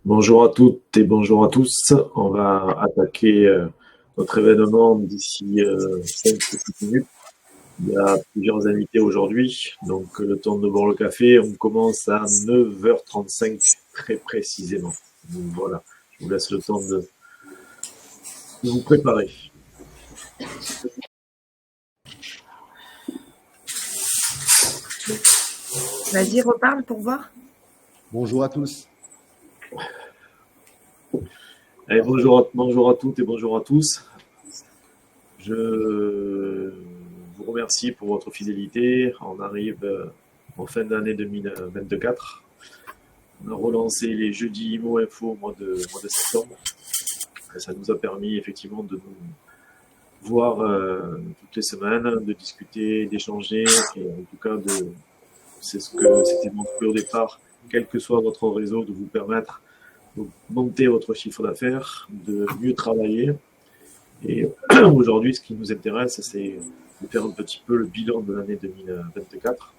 Bonjour à toutes et bonjour à tous. On va attaquer notre événement d'ici 5 petites minutes. Il y a plusieurs invités aujourd'hui, donc le temps de boire le café. On commence à 9h35 très précisément. Donc voilà, je vous laisse le temps de vous préparer. Vas-y, reparle pour voir. Bonjour à tous. Allez, bonjour à toutes et bonjour à tous. Je vous remercie pour votre fidélité. On arrive en fin d'année 2024. On a relancé les jeudis IMO Info au mois de septembre. Et ça nous a permis effectivement de nous voir toutes les semaines, de discuter, d'échanger, et en tout cas c'est ce que c'était montré au départ, quel que soit votre réseau, de vous permettre de monter votre chiffre d'affaires, de mieux travailler. Et aujourd'hui, ce qui nous intéresse, c'est de faire un petit peu le bilan de l'année 2024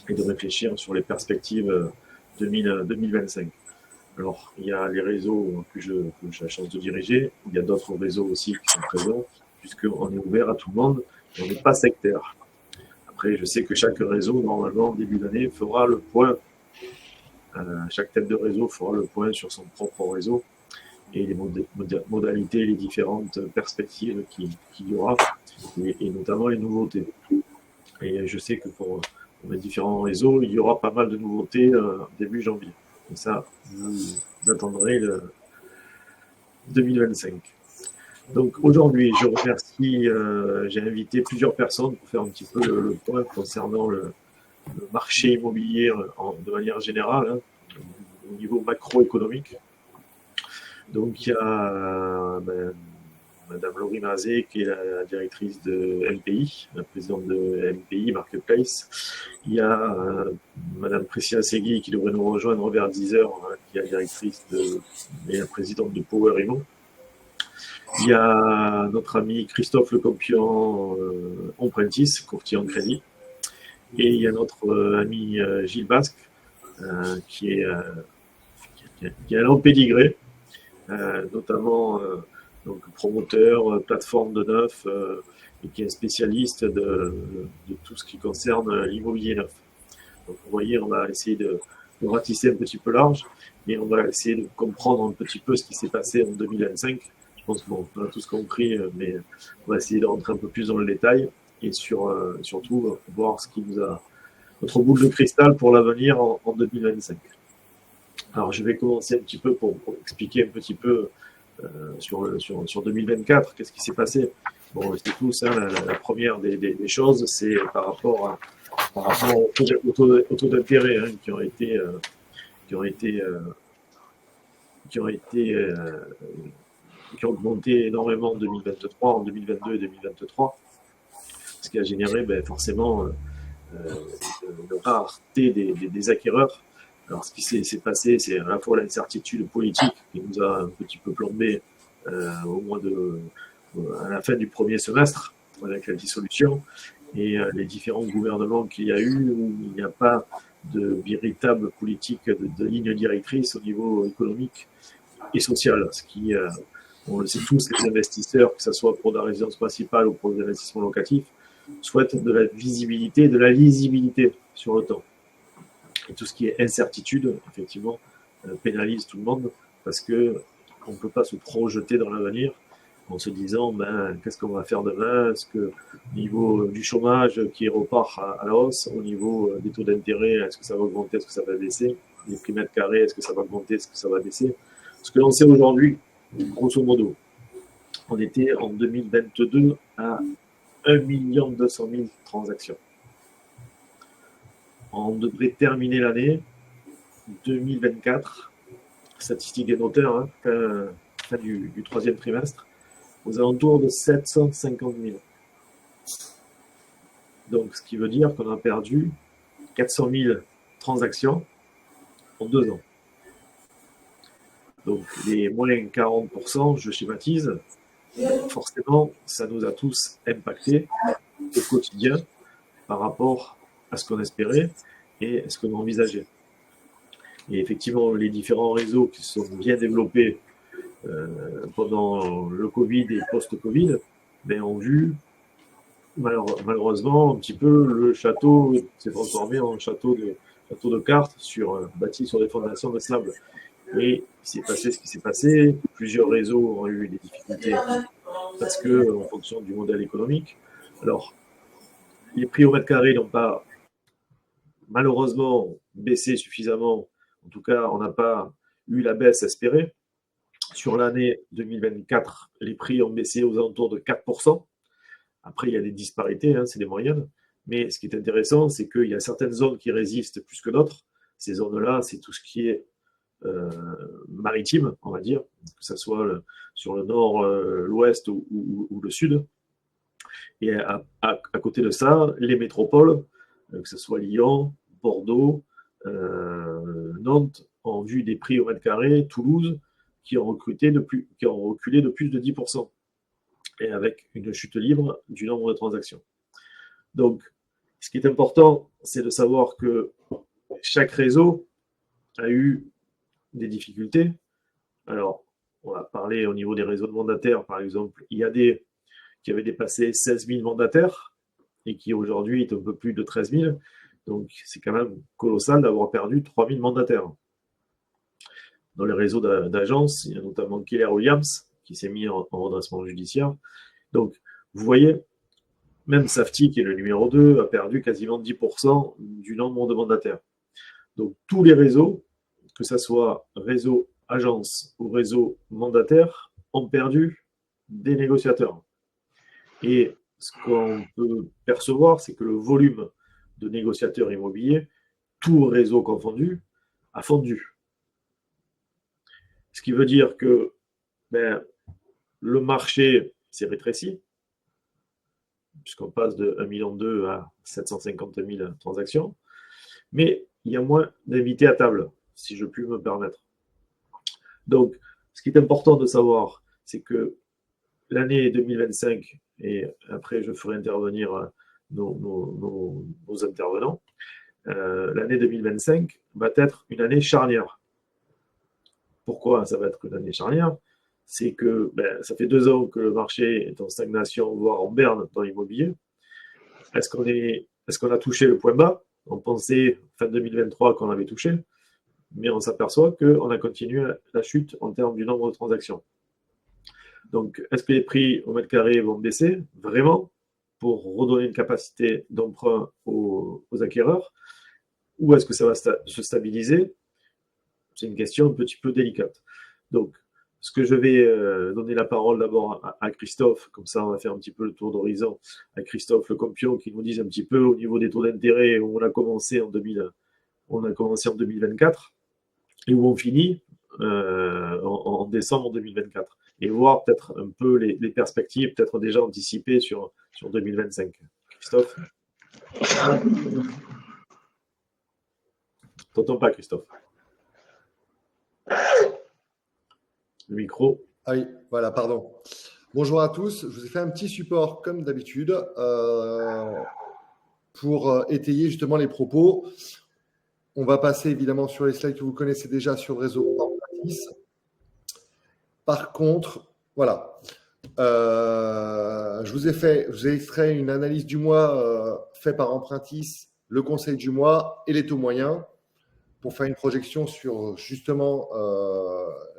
et de réfléchir sur les perspectives 2025. Alors, il y a les réseaux que j'ai la chance de diriger. Il y a d'autres réseaux aussi qui sont présents, puisqu'on est ouvert à tout le monde et on n'est pas sectaire. Après, je sais que chaque réseau, normalement, en début d'année, fera le point. Chaque tête de réseau fera le point sur son propre réseau et les modalités, les différentes perspectives qu'il y aura, et notamment les nouveautés. Et je sais que pour les différents réseaux, il y aura pas mal de nouveautés début janvier. Et ça, vous attendrez le 2025. Donc aujourd'hui, je remercie, j'ai invité plusieurs personnes pour faire un petit peu le point concernant le marché immobilier de manière générale, hein, au niveau macroéconomique. Donc il y a Madame Laurie Mazet, qui est la directrice de MPI, la présidente de MPI Marketplace. Il y a Madame Priscilla Segui, qui devrait nous rejoindre vers 10h, hein, qui est la directrice et la présidente de Power Immo. Il y a notre ami Christophe Lecompion, Empruntis, courtier en crédit. Et il y a notre ami Gilles Basque, qui est un long pédigré, notamment donc promoteur, plateforme de neuf, et qui est spécialiste de tout ce qui concerne l'immobilier neuf. Donc vous voyez, on va essayer de ratisser un petit peu large, et on va essayer de comprendre un petit peu ce qui s'est passé en 2025. Je pense qu'on a tous compris, mais on va essayer de rentrer un peu plus dans le détail et surtout voir ce qui nous a notre boule de cristal pour l'avenir en 2025. Alors je vais commencer un petit peu pour expliquer un petit peu sur 2024, qu'est-ce qui s'est passé. Bon, c'est tout ça, la première des choses, c'est par rapport aux taux d'intérêt, hein, qui ont augmenté énormément en 2023, en 2022 et 2023, ce qui a généré forcément une rareté des acquéreurs. Alors, ce qui s'est passé, c'est à la fois l'incertitude politique qui nous a un petit peu plombé à la fin du premier semestre, avec la dissolution, et les différents gouvernements qu'il y a eu, où il n'y a pas de véritable politique de ligne directrice au niveau économique et social. Ce qui, on le sait tous, les investisseurs, que ce soit pour la résidence principale ou pour les investissements locatifs, souhaitent de la visibilité, de la lisibilité sur le temps. Et tout ce qui est incertitude, effectivement, pénalise tout le monde, parce que on ne peut pas se projeter dans l'avenir en se disant qu'est-ce qu'on va faire demain. Est-ce que au niveau du chômage qui repart à la hausse, au niveau des taux d'intérêt, est-ce que ça va augmenter, est-ce que ça va baisser, les prix mètres carrés, est-ce que ça va augmenter, est-ce que ça va baisser. Ce que l'on sait aujourd'hui, grosso modo, on était en 2022 à 1 200 000 transactions. On devrait terminer l'année 2024, statistique des noteurs, hein, fin du troisième trimestre, aux alentours de 750 000. Donc, ce qui veut dire qu'on a perdu 400 000 transactions en 2 ans. Donc, les moins 40%, je schématise, forcément, ça nous a tous impactés au quotidien par rapport à ce qu'on espérait et à ce qu'on envisageait. Et effectivement, les différents réseaux qui se sont bien développés pendant le Covid et post-Covid, ben, ont vu malheureusement un petit peu le château s'est transformé en château de cartes bâti sur des fondations de sable. Et il s'est passé ce qui s'est passé. Plusieurs réseaux ont eu des difficultés parce que, en fonction du modèle économique, alors les prix au mètre carré n'ont pas malheureusement baissé suffisamment. En tout cas, on n'a pas eu la baisse espérée. Sur l'année 2024, les prix ont baissé aux alentours de 4%. Après, il y a des disparités, hein, c'est des moyennes. Mais ce qui est intéressant, c'est qu'il y a certaines zones qui résistent plus que d'autres. Ces zones-là, c'est tout ce qui est maritime, on va dire, que ce soit sur le nord, l'ouest ou le sud. Et à côté de ça, les métropoles, que ce soit Lyon, Bordeaux, Nantes, ont vu des prix au mètre carré, Toulouse, qui ont reculé de plus de 10%, et avec une chute libre du nombre de transactions. Donc, ce qui est important, c'est de savoir que chaque réseau a eu des difficultés. Alors, on va parler au niveau des réseaux de mandataires, par exemple, il y a des qui avaient dépassé 16 000 mandataires et qui aujourd'hui est un peu plus de 13 000. Donc, c'est quand même colossal d'avoir perdu 3 000 mandataires. Dans les réseaux d'agences, il y a notamment Keller Williams qui s'est mis en redressement judiciaire. Donc, vous voyez, même Safety, qui est le numéro 2, a perdu quasiment 10% du nombre de mandataires. Donc, tous les réseaux, que ce soit réseau agence ou réseau mandataire, ont perdu des négociateurs. Et ce qu'on peut percevoir, c'est que le volume de négociateurs immobiliers, tout réseau confondu, a fondu. Ce qui veut dire que le marché s'est rétréci, puisqu'on passe de 1,2 million à 750 000 transactions, mais il y a moins d'invités à table, si je puis me permettre. Donc, ce qui est important de savoir, c'est que l'année 2025, et après je ferai intervenir nos intervenants, l'année 2025 va être une année charnière. Pourquoi ça va être une année charnière? C'est que ça fait 2 ans que le marché est en stagnation, voire en berne dans l'immobilier. Est-ce qu'on a touché le point bas? On pensait fin 2023 qu'on l'avait touché, mais on s'aperçoit qu'on a continué la chute en termes du nombre de transactions. Donc, est-ce que les prix au mètre carré vont baisser vraiment pour redonner une capacité d'emprunt aux acquéreurs, ou est-ce que ça va se stabiliser? C'est une question un petit peu délicate. Donc, ce que je vais donner la parole d'abord à Christophe, comme ça on va faire un petit peu le tour d'horizon, à Christophe Le Compion, qui nous dise un petit peu au niveau des taux d'intérêt où on a commencé en 2024 et où on finit en décembre 2024. Et voir peut-être un peu les perspectives, peut-être déjà anticipées sur 2025. Christophe? T'entends pas, Christophe? Le micro. Ah oui, voilà, pardon. Bonjour à tous. Je vous ai fait un petit support, comme d'habitude, pour étayer justement les propos. On va passer évidemment sur les slides que vous connaissez déjà sur le réseau Empratis. Par contre, voilà. Je vous ai extrait une analyse du mois faite par Empratis, le conseil du mois et les taux moyens pour faire une projection sur justement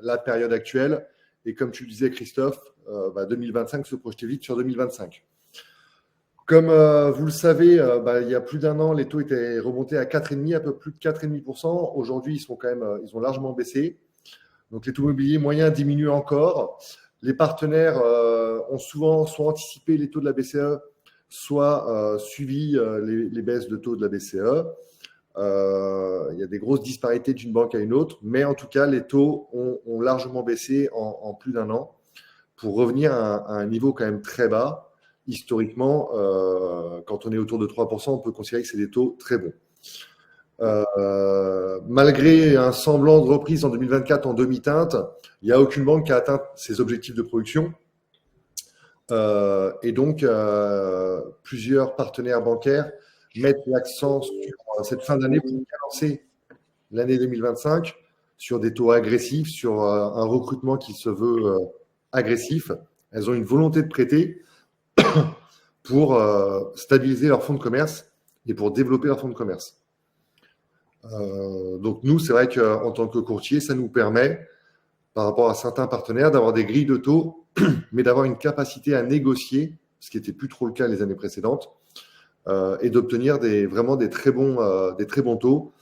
la période actuelle. Et comme tu le disais, Christophe, 2025 se projetait vite sur 2025. Comme vous le savez, il y a plus d'un an, les taux étaient remontés à 4,5, un peu plus de 4,5%. Aujourd'hui, ils ont largement baissé. Donc, les taux immobiliers moyens diminuent encore. Les partenaires ont souvent soit anticipé les taux de la BCE, soit suivi les baisses de taux de la BCE. Il y a des grosses disparités d'une banque à une autre, mais en tout cas, les taux ont largement baissé en plus d'un an pour revenir à un niveau quand même très bas. Historiquement, quand on est autour de 3%, on peut considérer que c'est des taux très bons. Malgré un semblant de reprise en 2024 en demi-teinte, il n'y a aucune banque qui a atteint ses objectifs de production. Et donc, plusieurs partenaires bancaires mettent l'accent sur cette fin d'année pour relancer l'année 2025 sur des taux agressifs, sur un recrutement qui se veut agressif. Elles ont une volonté de prêter pour stabiliser leur fonds de commerce et pour développer leur fonds de commerce. Donc nous, c'est vrai qu'en tant que courtier, ça nous permet, par rapport à certains partenaires, d'avoir des grilles de taux, mais d'avoir une capacité à négocier, ce qui n'était plus trop le cas les années précédentes, et d'obtenir vraiment des très bons taux.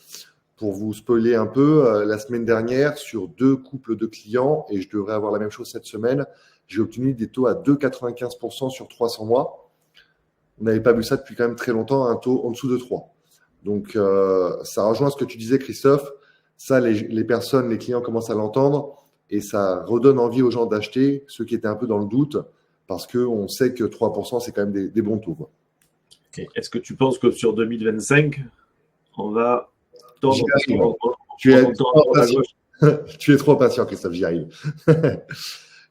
Pour vous spoiler un peu, la semaine dernière, sur 2 couples de clients, et je devrais avoir la même chose cette semaine, j'ai obtenu des taux à 2,95% sur 300 mois. On n'avait pas vu ça depuis quand même très longtemps, un taux en dessous de 3. Donc, ça rejoint ce que tu disais, Christophe. Ça, les personnes, les clients commencent à l'entendre et ça redonne envie aux gens d'acheter, ceux qui étaient un peu dans le doute, parce qu'on sait que 3%, c'est quand même des bons taux, quoi. Okay. Est-ce que tu penses que sur 2025, on va tendre tu es trop patient, Christophe, j'y arrive.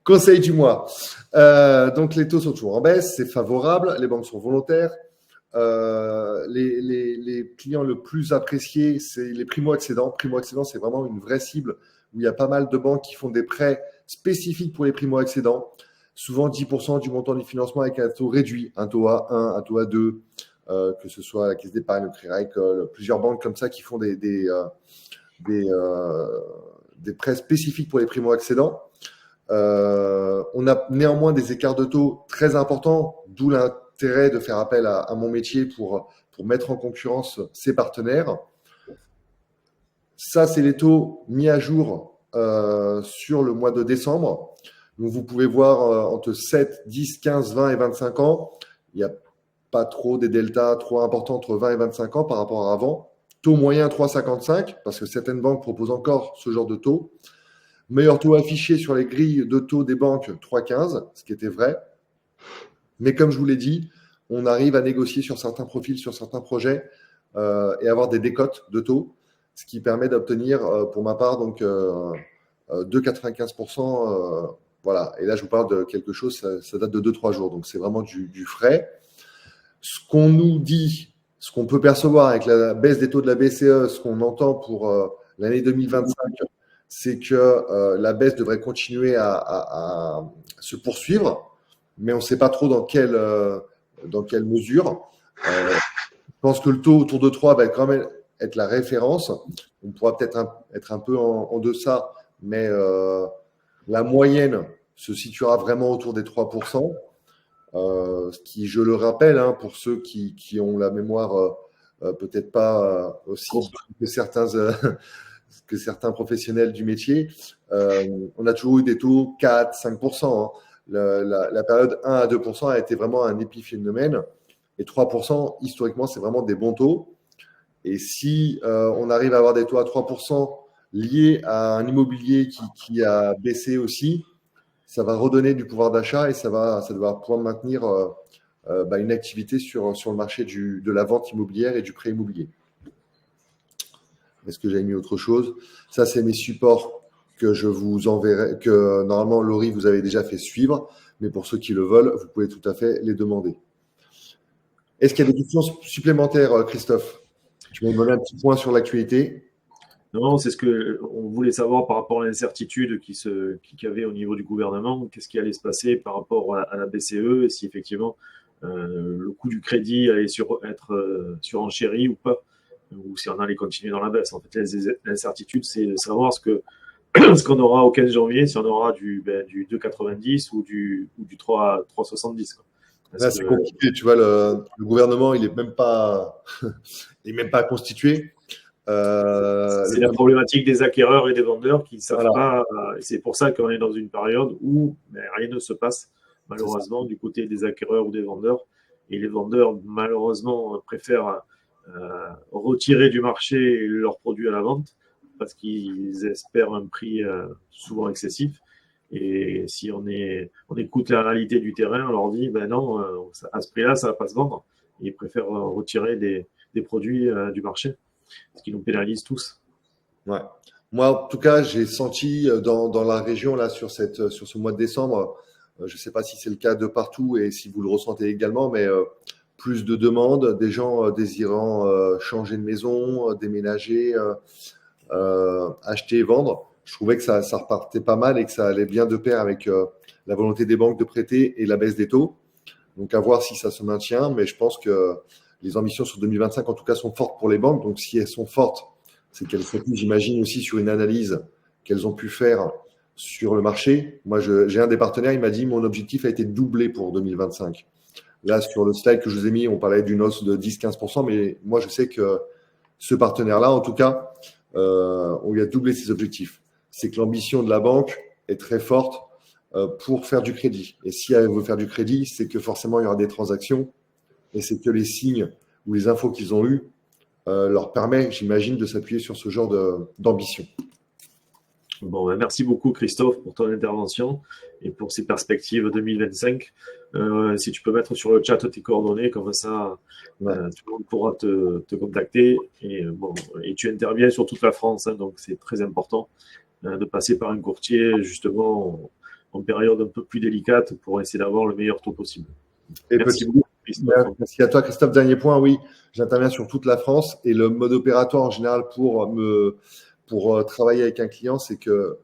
Conseil du mois. Donc, les taux sont toujours en baisse, c'est favorable, les banques sont volontaires. Les clients le plus appréciés, c'est les primo-accédants. Primo-accédants, c'est vraiment une vraie cible où il y a pas mal de banques qui font des prêts spécifiques pour les primo-accédants. Souvent 10% du montant du financement avec un taux réduit, un taux à 1, un taux à 2, que ce soit la Caisse d'épargne, le Crédit Agricole, plusieurs banques comme ça qui font des prêts spécifiques pour les primo-accédants. On a néanmoins des écarts de taux très importants, d'où l'intérêt de faire appel à mon métier pour mettre en concurrence ses partenaires. Ça, c'est les taux mis à jour sur le mois de décembre. Donc, vous pouvez voir entre 7, 10, 15, 20 et 25 ans. Il n'y a pas trop des deltas trop importants entre 20 et 25 ans par rapport à avant. Taux moyen 3,55 parce que certaines banques proposent encore ce genre de taux. Meilleur taux affiché sur les grilles de taux des banques 3,15, ce qui était vrai. Mais comme je vous l'ai dit, on arrive à négocier sur certains profils, sur certains projets et avoir des décotes de taux, ce qui permet d'obtenir, pour ma part, donc 2,95%. Voilà. Et là, je vous parle de quelque chose, ça date de 2-3 jours. Donc, c'est vraiment du frais. Ce qu'on nous dit, ce qu'on peut percevoir avec la baisse des taux de la BCE, ce qu'on entend pour l'année 2025, c'est que la baisse devrait continuer à se poursuivre, mais on ne sait pas trop dans quelle mesure. Je pense que le taux autour de 3 va quand même être la référence. On pourra peut-être être un peu en deçà, mais la moyenne se situera vraiment autour des 3%. Ce qui, je le rappelle, hein, pour ceux qui ont la mémoire peut-être pas aussi que certains professionnels du métier, on a toujours eu des taux 4-5%. Hein. La période 1 à 2% a été vraiment un épiphénomène. Et 3%, historiquement, c'est vraiment des bons taux. Et si on arrive à avoir des taux à 3% liés à un immobilier qui a baissé aussi, ça va redonner du pouvoir d'achat et ça va pouvoir maintenir une activité sur le marché de la vente immobilière et du prêt immobilier. Est-ce que j'ai mis autre chose? Ça, c'est mes supports que je vous enverrai, que normalement, Laurie, vous avez déjà fait suivre. Mais pour ceux qui le veulent, vous pouvez tout à fait les demander. Est-ce qu'il y a des questions supplémentaires, Christophe? Tu vas me donner un petit point sur l'actualité. Non, c'est ce qu'on voulait savoir par rapport à l'incertitude qu'il y avait au niveau du gouvernement. Qu'est-ce qui allait se passer par rapport à la BCE et si effectivement le coût du crédit allait être surenchéri ou pas, ou si on allait continuer dans la baisse. En fait, l'incertitude, c'est de savoir ce qu'on aura au 15 janvier, si on aura du 2,90 ou du 3,70. Là, c'est compliqué, tu vois, le gouvernement, il n'est même pas constitué. C'est la problématique des acquéreurs et des vendeurs qui ne savent pas. C'est pour ça qu'on est dans une période où rien ne se passe, malheureusement, du côté des acquéreurs ou des vendeurs. Et les vendeurs, malheureusement, préfèrent retirer du marché leurs produits à la vente parce qu'ils espèrent un prix souvent excessif. Et si on écoute la réalité du terrain, on leur dit non, à ce prix-là, ça ne va pas se vendre. Et ils préfèrent retirer des produits du marché, ce qui nous pénalise tous. Ouais. Moi, en tout cas, j'ai senti dans la région, là, sur ce mois de décembre, je ne sais pas si c'est le cas de partout et si vous le ressentez également, mais plus de demandes, des gens désirant changer de maison, déménager. acheter et vendre, je trouvais que ça repartait pas mal et que ça allait bien de pair avec la volonté des banques de prêter et la baisse des taux. Donc à voir si ça se maintient, mais je pense que les ambitions sur 2025 en tout cas sont fortes pour les banques. Donc si elles sont fortes, c'est qu'elles s'appuient, j'imagine, aussi sur une analyse qu'elles ont pu faire sur le marché. Moi, j'ai un des partenaires, il m'a dit mon objectif a été doublé pour 2025. Là, sur le slide que je vous ai mis, on parlait d'une hausse de 10-15%, mais moi, je sais que ce partenaire-là, en tout cas, on lui a doublé ses objectifs. C'est que l'ambition de la banque est très forte pour faire du crédit. Et si elle veut faire du crédit, c'est que forcément, il y aura des transactions. Et c'est que les signes ou les infos qu'ils ont eues leur permettent, j'imagine, de s'appuyer sur ce genre d'ambition. Bon, merci beaucoup Christophe pour ton intervention et pour ces perspectives 2025. Si tu peux mettre sur le chat tes coordonnées, comme ça tout le monde pourra te contacter. Et tu interviens sur toute la France, donc c'est très important de passer par un courtier justement en période un peu plus délicate pour essayer d'avoir le meilleur taux possible. Et merci beaucoup Christophe. Merci à toi Christophe. Dernier point, oui, j'interviens sur toute la France et le mode opératoire en général pour travailler avec un client, c'est que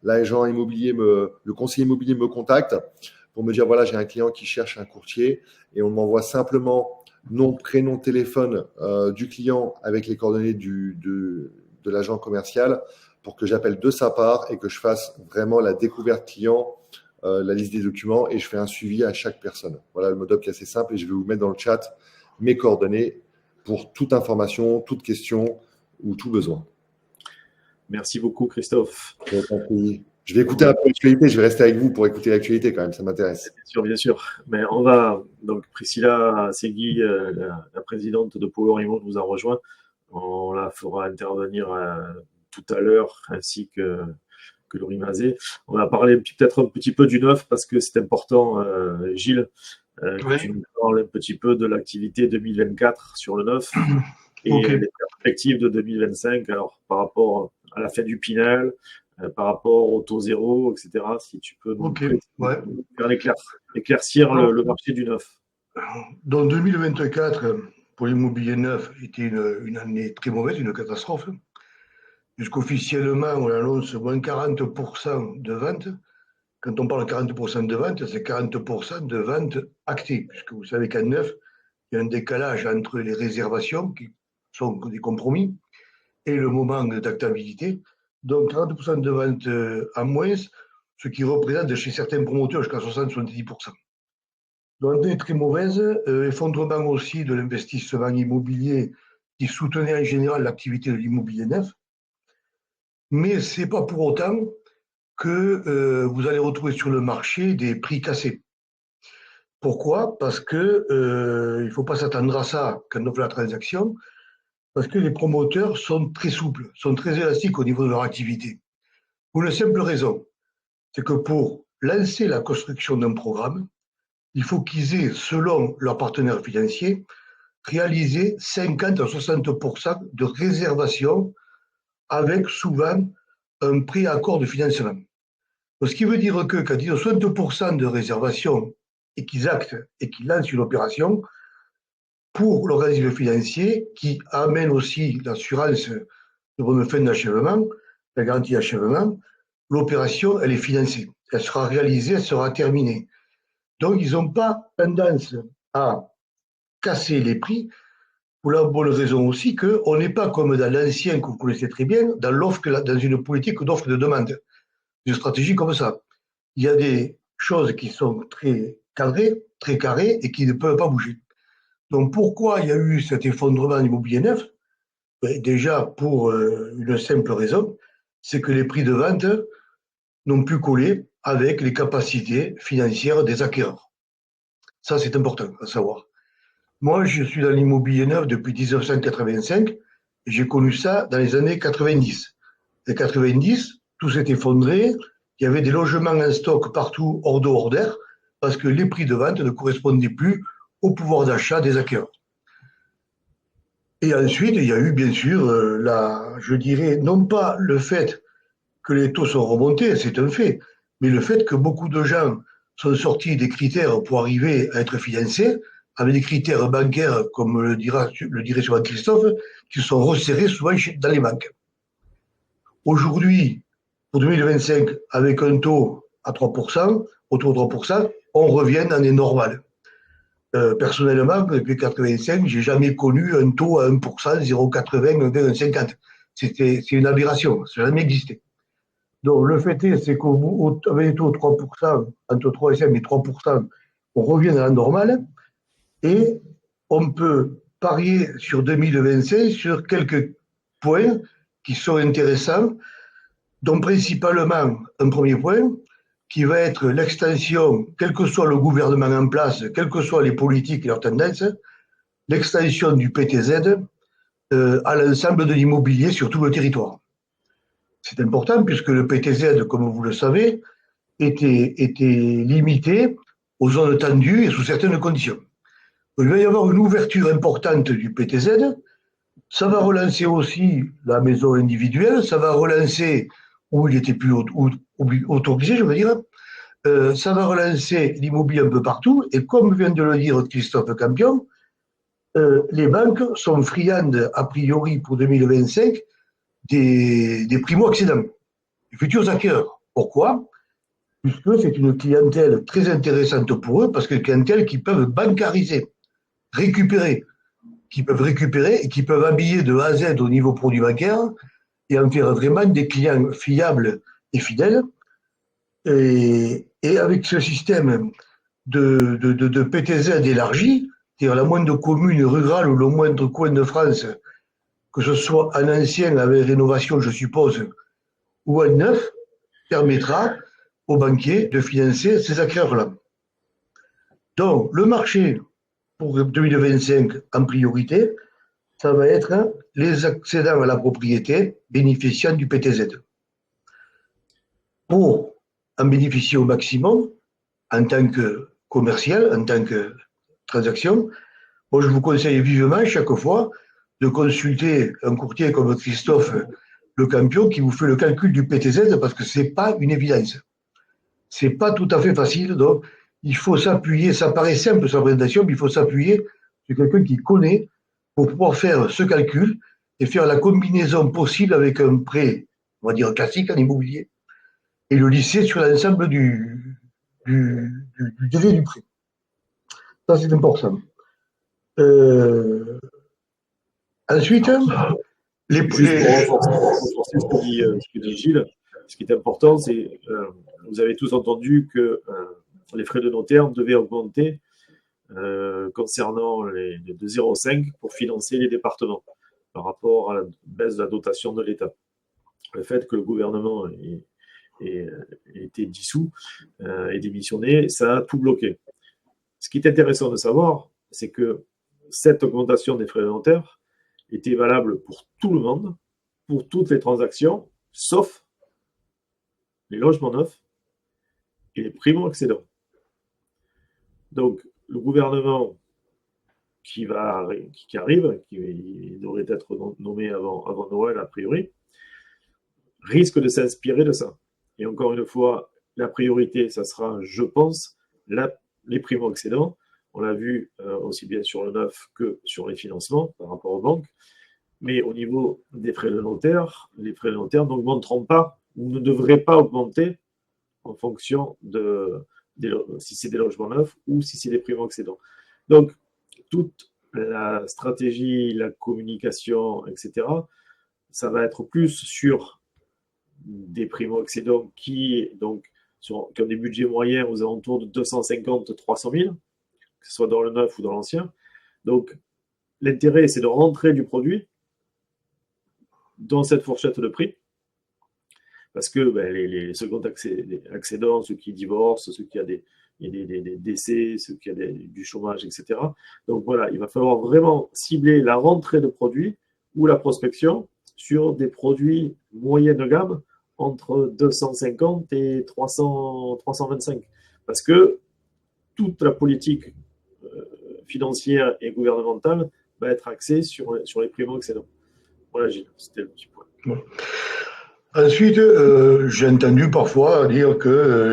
l'agent immobilier, le conseiller immobilier me contacte pour me dire voilà, j'ai un client qui cherche un courtier et on m'envoie simplement nom, prénom, téléphone du client avec les coordonnées de l'agent commercial pour que j'appelle de sa part et que je fasse vraiment la découverte client, la liste des documents et je fais un suivi à chaque personne. Voilà le mode op qui est assez simple et je vais vous mettre dans le chat mes coordonnées pour toute information, toute question ou tout besoin. Merci beaucoup, Christophe. Je vais écouter un peu l'actualité. Je vais rester avec vous pour écouter l'actualité quand même. Ça m'intéresse. Bien sûr, bien sûr. Mais on va donc Priscilla Segui, la présidente de Power Remote, nous a rejoint. On la fera intervenir tout à l'heure, ainsi que Laurie Mazet. On va parler peut-être un petit peu du neuf parce que c'est important, Gilles, que tu nous parles un petit peu de l'activité 2024 sur le neuf et les perspectives de 2025. Alors par rapport à la fin du Pinel, par rapport au taux zéro, etc. Si tu peux nous faire éclaircir le marché du neuf. Donc 2024, pour l'immobilier neuf, était une année très mauvaise, une catastrophe. Puisqu'officiellement, on annonce moins 40% de ventes. Quand on parle de 40% de ventes, c'est 40% de ventes actées. Puisque vous savez qu'en neuf, il y a un décalage entre les réservations, qui sont des compromis, et le moment d'actabilité. Donc 40% de ventes en moins, ce qui représente chez certains promoteurs jusqu'à 60-70%. Donc année très mauvaise, effondrement aussi de l'investissement immobilier qui soutenait en général l'activité de l'immobilier neuf. Mais ce n'est pas pour autant que vous allez retrouver sur le marché des prix cassés. Pourquoi ? Parce que il ne faut pas s'attendre à ça quand on fait la transaction, parce que les promoteurs sont très souples, sont très élastiques au niveau de leur activité. Pour une simple raison, c'est que pour lancer la construction d'un programme, il faut qu'ils aient, selon leurs partenaires financiers, réalisé 50 à 60% de réservation avec souvent un préaccord de financement. Ce qui veut dire que quand ils ont 60% de réservation et qu'ils actent et qu'ils lancent une opération, pour l'organisme financier qui amène aussi l'assurance de bonne fin d'achèvement, la garantie d'achèvement, l'opération, elle est financée. Elle sera réalisée, elle sera terminée. Donc, ils n'ont pas tendance à casser les prix pour la bonne raison aussi qu'on n'est pas comme dans l'ancien que vous connaissez très bien, dans une politique d'offre et de demande, une stratégie comme ça. Il y a des choses qui sont très cadrées, très carrées et qui ne peuvent pas bouger. Donc, pourquoi il y a eu cet effondrement immobilier neuf ? Déjà, pour une simple raison, c'est que les prix de vente n'ont plus collé avec les capacités financières des acquéreurs. Ça, c'est important à savoir. Moi, je suis dans l'immobilier neuf depuis 1985 et j'ai connu ça dans les années 90. Les 90, tout s'est effondré. Il y avait des logements en stock partout hors d'eau, hors d'air, parce que les prix de vente ne correspondaient plus au pouvoir d'achat des acquéreurs. Et ensuite, il y a eu bien sûr, je dirais, non pas le fait que les taux sont remontés, c'est un fait, mais le fait que beaucoup de gens sont sortis des critères pour arriver à être financés, avec des critères bancaires, comme le dirait souvent Christophe, qui sont resserrés souvent dans les banques. Aujourd'hui, pour 2025, avec un taux à 3%, autour de 3%, on revient dans les normales. Personnellement, depuis 1985, j'ai jamais connu un taux à 1%, 0,80, 1,50. C'est une aberration, ça n'a jamais existé. Donc, le fait est, c'est qu'avec un taux de 3%, entre 3 et 5, mais 3%, on revient dans la normale et on peut parier sur 2025 sur quelques points qui sont intéressants, dont principalement un premier point, qui va être l'extension, quel que soit le gouvernement en place, quelles que soient les politiques et leurs tendances, l'extension du PTZ à l'ensemble de l'immobilier sur tout le territoire. C'est important puisque le PTZ, comme vous le savez, était limité aux zones tendues et sous certaines conditions. Donc, il va y avoir une ouverture importante du PTZ. Ça va relancer aussi la maison individuelle, ça va relancer où il était plus autorisé, je veux dire. Ça va relancer l'immobilier un peu partout. Et comme vient de le dire Christophe Campion, les banques sont friandes, a priori, pour 2025, des primo-accédants, des futurs acquéreurs. Pourquoi? Puisque c'est une clientèle très intéressante pour eux, parce que c'est une clientèle qui peuvent bancariser, récupérer, qui peuvent habiller de A à Z au niveau produit bancaire et en faire vraiment des clients fiables et fidèles. Et avec ce système de PTZ élargi, c'est-à-dire la moindre commune rurale ou le moindre coin de France, que ce soit en ancien avec rénovation, je suppose, ou en neuf, permettra aux banquiers de financer ces acquéreurs-là. Donc, le marché pour 2025 en priorité, ça va être les accédants à la propriété bénéficiant du PTZ. Pour en bénéficier au maximum, en tant que commercial, en tant que transaction, moi je vous conseille vivement chaque fois de consulter un courtier comme Christophe Le Campion qui vous fait le calcul du PTZ parce que ce n'est pas une évidence. Ce n'est pas tout à fait facile, donc il faut s'appuyer, ça paraît simple sa présentation, mais il faut s'appuyer sur quelqu'un qui connaît pour pouvoir faire ce calcul et faire la combinaison possible avec un prêt, on va dire classique en immobilier, et le lisser sur l'ensemble du délai du prêt. Ça, c'est important. Ensuite, Juste pour renforcer ce que dit Gilles, ce qui est important, c'est vous avez tous entendu que les frais de notaire devaient augmenter concernant de 0,5 pour financer les départements par rapport à la baisse de la dotation de l'État. Le fait que le gouvernement ait été dissous et démissionné, ça a tout bloqué. Ce qui est intéressant de savoir, c'est que cette augmentation des frais de notaire était valable pour tout le monde, pour toutes les transactions, sauf les logements neufs et les primo-accédants. Donc, le gouvernement qui arrive, qui devrait être nommé avant Noël, a priori, risque de s'inspirer de ça. Et encore une fois, la priorité, ça sera, je pense, les primo-accédants. On l'a vu aussi bien sur le neuf que sur les financements par rapport aux banques. Mais au niveau des frais de notaire, les frais de notaire n'augmenteront pas ou ne devraient pas augmenter en fonction si c'est des logements neufs ou si c'est des primo-accédants. Donc, toute la stratégie, la communication, etc., ça va être plus sur des primo-accédants qui ont des budgets moyens aux alentours de 250-300 000, que ce soit dans le neuf ou dans l'ancien. Donc, l'intérêt, c'est de rentrer du produit dans cette fourchette de prix, parce que les seconds accédants, ceux qui divorcent, ceux qui ont des décès, ceux qui ont du chômage, etc. Donc voilà, il va falloir vraiment cibler la rentrée de produits ou la prospection sur des produits moyenne de gamme entre 250 et 325, parce que toute la politique financière et gouvernementale va être axée sur les primo-accédants. Voilà, Gilles, c'était le petit point. Bon. Ensuite, j'ai entendu parfois dire qu'il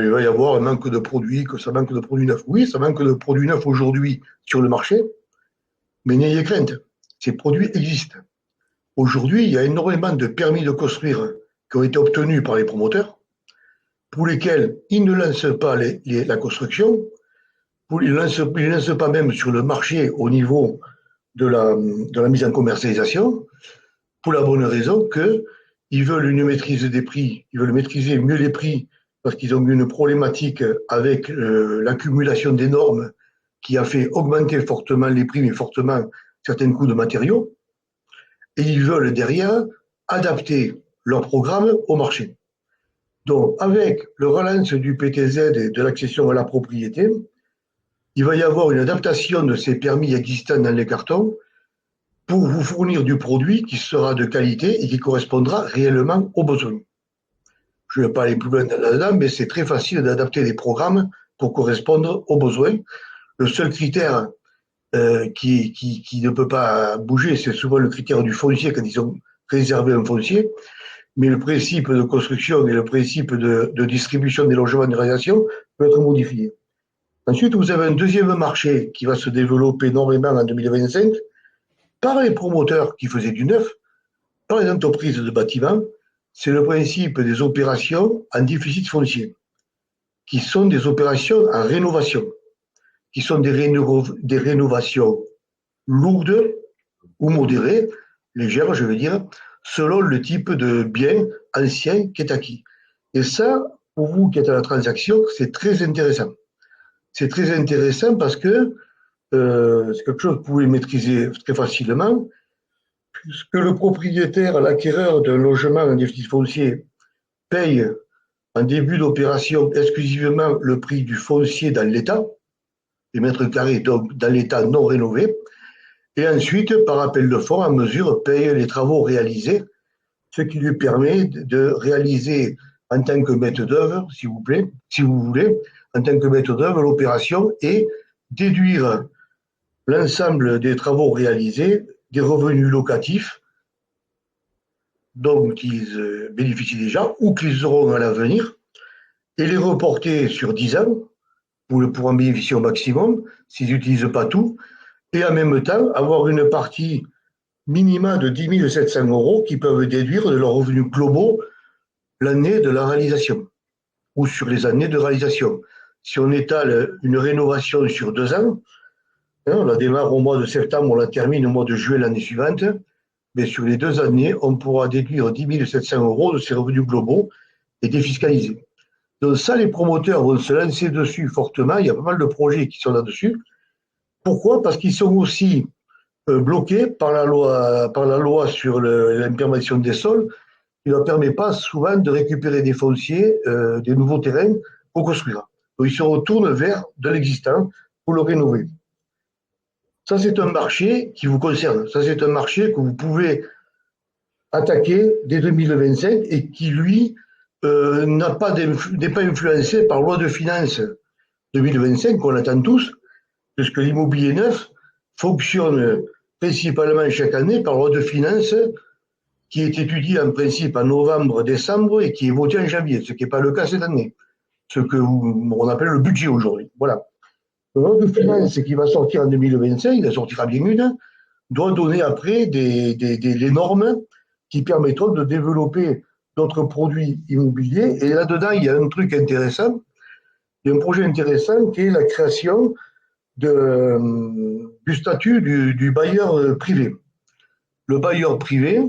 va y avoir un manque de produits, que ça manque de produits neufs. Oui, ça manque de produits neufs aujourd'hui sur le marché, mais n'ayez crainte, ces produits existent. Aujourd'hui, il y a énormément de permis de construire qui ont été obtenus par les promoteurs, pour lesquels ils ne lancent pas la construction, ils ne lancent pas même sur le marché au niveau de la mise en commercialisation, pour la bonne raison qu'ils veulent une maîtrise des prix, ils veulent maîtriser mieux les prix parce qu'ils ont eu une problématique avec l'accumulation des normes qui a fait augmenter fortement les prix, mais fortement certains coûts de matériaux. Et ils veulent derrière adapter leur programme au marché. Donc, avec le relance du PTZ et de l'accession à la propriété, il va y avoir une adaptation de ces permis existants dans les cartons pour vous fournir du produit qui sera de qualité et qui correspondra réellement aux besoins. Je ne vais pas aller plus loin là-dedans, mais c'est très facile d'adapter les programmes pour correspondre aux besoins. Le seul critère qui ne peut pas bouger, c'est souvent le critère du foncier quand ils ont réservé un foncier. Mais le principe de construction et le principe de distribution des logements de réalisation peut être modifié. Ensuite, vous avez un deuxième marché qui va se développer énormément en 2025 par les promoteurs qui faisaient du neuf, par les entreprises de bâtiments. C'est le principe des opérations en déficit foncier, qui sont des opérations en rénovation, qui sont des rénovations lourdes ou modérées, légères, je veux dire, selon le type de bien ancien qui est acquis. Et ça, pour vous qui êtes à la transaction, c'est très intéressant. C'est très intéressant parce que c'est quelque chose que vous pouvez maîtriser très facilement, puisque le propriétaire, l'acquéreur d'un logement en déficit foncier, paye en début d'opération exclusivement le prix du foncier dans l'état, les mètres carrés, donc dans l'état non rénové, et ensuite, par appel de fonds, à mesure, paye les travaux réalisés, ce qui lui permet de réaliser en tant que maître d'œuvre, si vous voulez, en tant que maître d'œuvre, l'opération et déduire l'ensemble des travaux réalisés des revenus locatifs dont ils bénéficient déjà ou qu'ils auront à l'avenir et les reporter sur 10 ans pour en bénéficier au maximum s'ils n'utilisent pas tout et en même temps avoir une partie minima de 10 700 € qu'ils peuvent déduire de leurs revenus globaux l'année de la réalisation ou sur les années de réalisation. Si on étale une rénovation sur 2 ans, on la démarre au mois de septembre, on la termine au mois de juillet l'année suivante, mais sur les 2 années, on pourra déduire 10 700 € de ces revenus globaux et défiscaliser. Donc ça, les promoteurs vont se lancer dessus fortement, il y a pas mal de projets qui sont là-dessus. Pourquoi ? Parce qu'ils sont aussi bloqués par la loi sur l'imperméabilisation des sols, qui ne leur permet pas souvent de récupérer des fonciers, des nouveaux terrains pour construire. Donc ils se retournent vers de l'existant pour le rénover. Ça, c'est un marché qui vous concerne. Ça, c'est un marché que vous pouvez attaquer dès 2025 et qui, lui, n'est pas influencé par loi de finances 2025, qu'on attend tous, puisque l'immobilier neuf fonctionne principalement chaque année par loi de finances qui est étudiée en principe en novembre, décembre et qui est votée en janvier, ce qui n'est pas le cas cette année, ce qu'on appelle le budget aujourd'hui. Voilà. Le loi de finances qui va sortir en 2025, il en sortira bien une, doit donner après les normes qui permettront de développer d'autres produits immobiliers. Et là-dedans, il y a un truc intéressant, il y a un projet intéressant qui est la création du statut du bailleur privé. Le bailleur privé,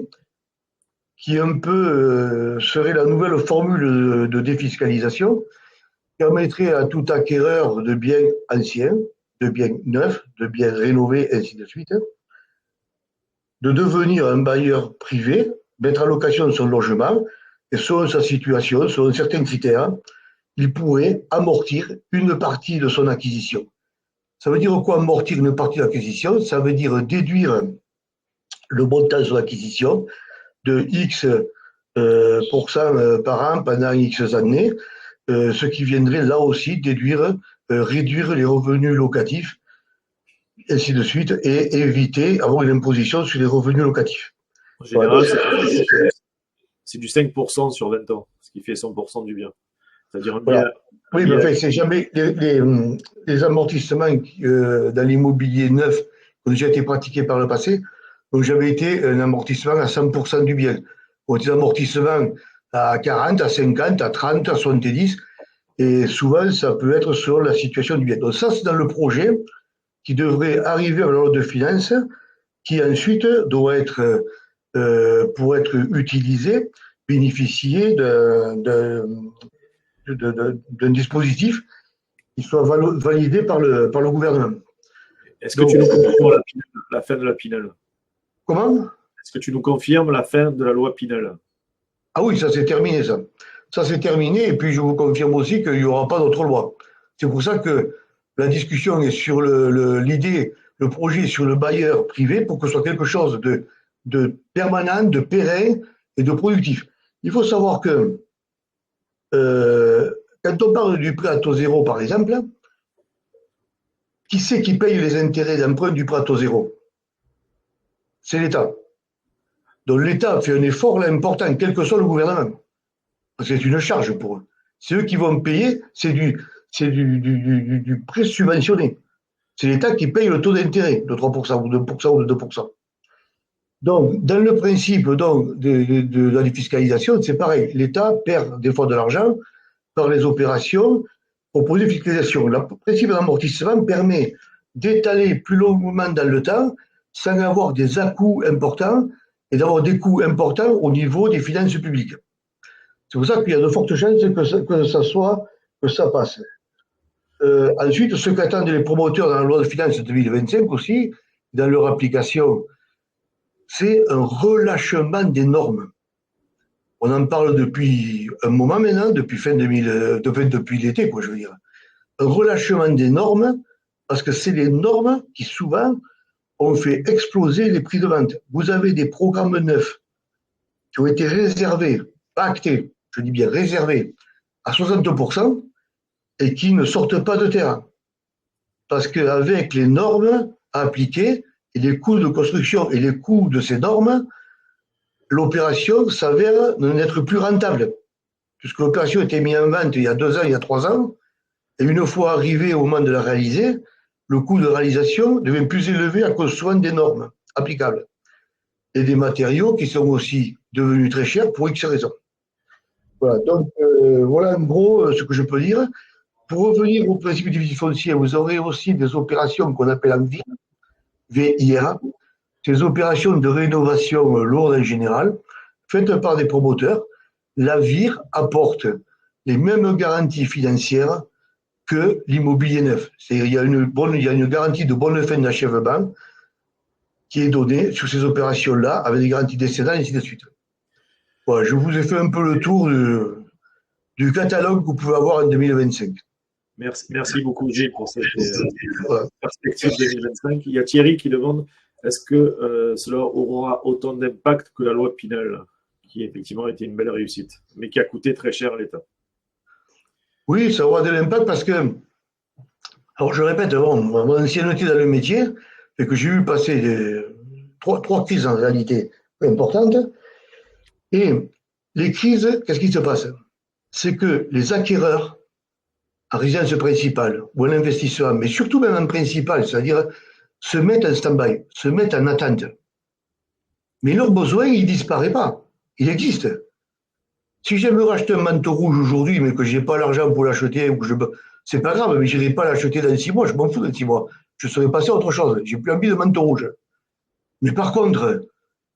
qui un peu serait la nouvelle formule de défiscalisation, permettrait à tout acquéreur de biens anciens, de biens neufs, de biens rénovés, ainsi de suite, de devenir un bailleur privé, mettre en location son logement, et selon sa situation, selon certains critères, il pourrait amortir une partie de son acquisition. Ça veut dire quoi amortir une partie de l'acquisition ? Ça veut dire déduire le montant de son acquisition de X % par an pendant X années, ce qui viendrait là aussi réduire les revenus locatifs, ainsi de suite, et éviter avoir une imposition sur les revenus locatifs. En général, c'est du 5% sur 20 ans, ce qui fait 100% du bien. C'est-à-dire un bien. Oui, mais en fait, c'est jamais les amortissements dans l'immobilier neuf qui ont déjà été pratiqués par le passé, n'ont jamais été un amortissement à 100% du bien. Des amortissements à 40, à 50, à 30, à 70. Et souvent, ça peut être selon la situation du bien. Donc ça, c'est dans le projet qui devrait arriver à la loi de finances, qui ensuite doit être, pour être utilisé, bénéficier d'un dispositif qui soit validé par le gouvernement. Est-ce que tu nous confirmes la fin de la Pinel? Comment? Est-ce que tu nous confirmes la fin de la loi Pinel? Ah oui, ça c'est terminé, ça. Ça c'est terminé, et puis je vous confirme aussi qu'il n'y aura pas d'autre loi. C'est pour ça que la discussion est sur l'idée, le projet sur le bailleur privé pour que ce soit quelque chose de permanent, de pérenne et de productif. Il faut savoir que quand on parle du prêt à taux zéro, par exemple, qui c'est qui paye les intérêts d'emprunt du prêt à taux zéro? C'est l'État. Donc l'État fait un effort là, important, quel que soit le gouvernement. Parce que c'est une charge pour eux. C'est eux qui vont payer, c'est du prêt subventionné. C'est l'État qui paye le taux d'intérêt de 3% ou de 2% ou de 2%. Donc, dans le principe donc, de la défiscalisation, c'est pareil. L'État perd des fois de l'argent par les opérations proposées de fiscalisation. Le principe d'amortissement permet d'étaler plus longuement dans le temps sans avoir des à-coups importants et d'avoir des coûts importants au niveau des finances publiques. C'est pour ça qu'il y a de fortes chances que ça passe. Ensuite, ce qu'attendent les promoteurs dans la loi de finances 2025 aussi, dans leur application, c'est un relâchement des normes. On en parle depuis un moment maintenant, depuis depuis l'été, quoi, je veux dire. Un relâchement des normes, parce que c'est les normes qui souvent ont fait exploser les prix de vente. Vous avez des programmes neufs qui ont été réservés, pas actés, je dis bien réservés, à 60% et qui ne sortent pas de terrain. Parce qu'avec les normes à appliquer et les coûts de construction et les coûts de ces normes, l'opération s'avère n'être plus rentable. Puisque l'opération était mise en vente il y a 2 ans, il y a 3 ans, et une fois arrivé au moment de la réaliser, le coût de réalisation devient plus élevé à cause souvent des normes applicables et des matériaux qui sont aussi devenus très chers pour X raisons. Voilà, donc voilà en gros ce que je peux dire. Pour revenir au principe du foncier, vous aurez aussi des opérations qu'on appelle en VIR, VIR, ces opérations de rénovation lourde en général, faites par des promoteurs. La VIR apporte les mêmes garanties financières que l'immobilier neuf. Il y a une garantie de bonne fin d'achèvement qui est donnée sur ces opérations-là, avec des garanties décennales et ainsi de suite. Voilà, je vous ai fait un peu le tour du catalogue que vous pouvez avoir en 2025. Merci beaucoup, Gilles, pour cette perspective 2025. Il y a Thierry qui demande est-ce que cela aura autant d'impact que la loi Pinel, qui effectivement a été une belle réussite, mais qui a coûté très cher à l'État? Oui, ça aura de l'impact parce que, alors je répète, mon ancienneté dans le métier fait que j'ai eu passer trois crises en réalité importantes. Et les crises, qu'est-ce qui se passe? C'est que les acquéreurs, en résidence principale ou en investisseur, mais surtout même en principal, c'est-à-dire se mettent en stand-by, se mettent en attente. Mais leur besoin, il ne disparaît pas. Il existe. Si j'aime racheter un manteau rouge aujourd'hui, mais que je n'ai pas l'argent pour l'acheter, c'est pas grave, mais je n'irai pas l'acheter dans 6 mois, je m'en fous dans 6 mois. Je serai passé à autre chose. J'ai plus envie de manteau rouge. Mais par contre,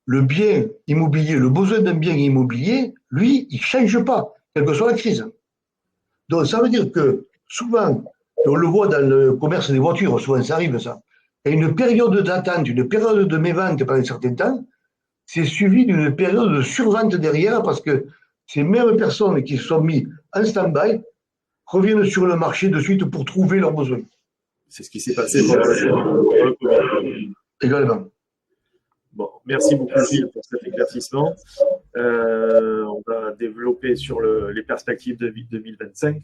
le bien immobilier, le besoin d'un bien immobilier, lui, il ne change pas, quelle que soit la crise. Donc, ça veut dire que souvent, on le voit dans le commerce des voitures, souvent ça arrive ça, il y a une période d'attente, une période de mévente pendant un certain temps, c'est suivi d'une période de survente derrière parce que ces mêmes personnes qui se sont mises en stand-by reviennent sur le marché de suite pour trouver leurs besoins. C'est ce qui s'est passé pendant le Covid. Également. Bon, merci beaucoup Gilles pour cet éclaircissement. On va développer sur les perspectives de 2025.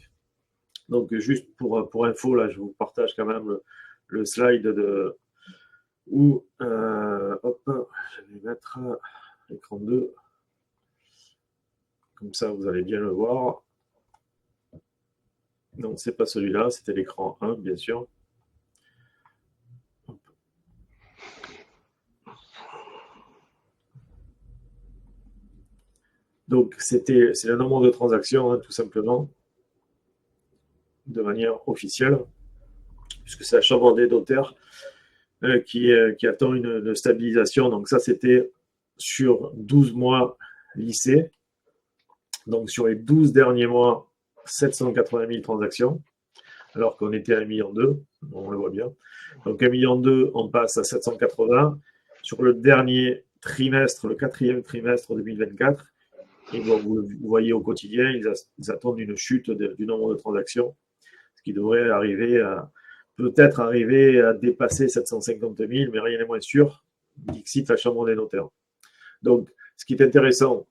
Donc juste pour info, là, je vous partage quand même le slide où hop, je vais mettre l'écran 2. Comme ça, vous allez bien le voir. Non, c'est pas celui-là, c'était l'écran 1, bien sûr. Donc, c'est le nombre de transactions, hein, tout simplement, de manière officielle, puisque c'est la Chambre des notaires qui attend une stabilisation. Donc, ça, c'était sur 12 mois lissés. Donc, sur les 12 derniers mois, 780 000 transactions, alors qu'on était à 1,2 million, on le voit bien. Donc, 1,2 million, on passe à 780. Sur le dernier trimestre, le 4e trimestre 2024, et bon, vous voyez au quotidien, ils attendent une chute du nombre de transactions, ce qui devrait peut-être arriver à dépasser 750 000, mais rien n'est moins sûr, dixit la Chambre des notaires. Donc, ce qui est intéressant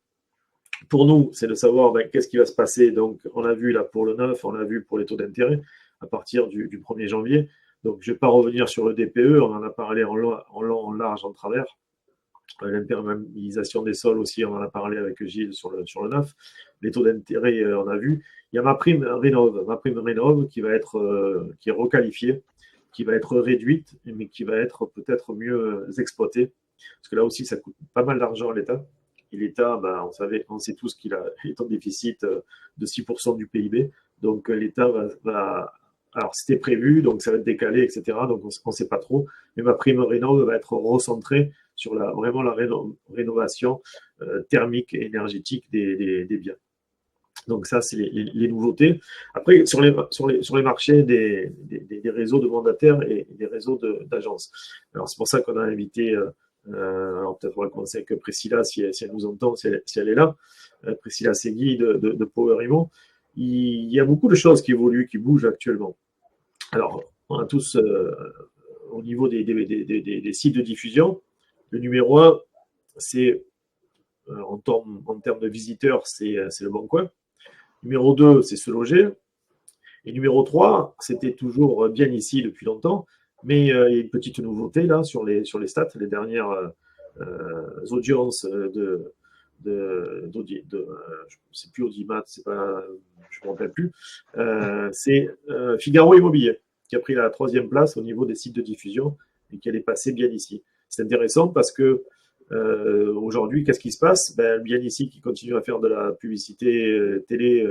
pour nous, c'est de savoir qu'est-ce qui va se passer. Donc, on a vu là pour le 9, on a vu pour les taux d'intérêt à partir du 1er janvier. Donc, je ne vais pas revenir sur le DPE, on en a parlé en long, en large, en travers. L'imperméabilisation des sols aussi, on en a parlé avec Gilles sur le 9. Les taux d'intérêt, on a vu. Il y a ma prime rénov qui est requalifiée, qui va être réduite, mais qui va être peut-être mieux exploitée. Parce que là aussi, ça coûte pas mal d'argent à l'État. Et l'État, on sait tous qu'il est en déficit de 6% du PIB. Donc, l'État va. Alors, c'était prévu, donc ça va être décalé, etc. Donc, on ne sait pas trop. Mais ma prime rénov va être recentrée sur vraiment la rénovation thermique et énergétique des biens. Donc, ça, c'est les nouveautés. Après, sur les marchés des réseaux de mandataires et des réseaux d'agences. Alors, c'est pour ça qu'on a invité. Alors peut-être on va commencer avec Priscilla si elle nous entend, si elle est là. Priscilla Segui de Power Imo. Il y a beaucoup de choses qui évoluent, qui bougent actuellement. Alors, on a tous, au niveau des sites de diffusion, le numéro 1, c'est, en termes de visiteurs, c'est le Bon Coin. Numéro 2, c'est Se Loger. Et numéro 3, c'était toujours bien ici depuis longtemps, mais il y a une petite nouveauté là sur les stats, les dernières audiences je ne sais plus Audimat, je ne me rappelle plus. C'est Figaro Immobilier qui a pris la 3e place au niveau des sites de diffusion et qui est passé bien ici. C'est intéressant parce que aujourd'hui, qu'est-ce qui se passe? Bien ici qui continue à faire de la publicité télé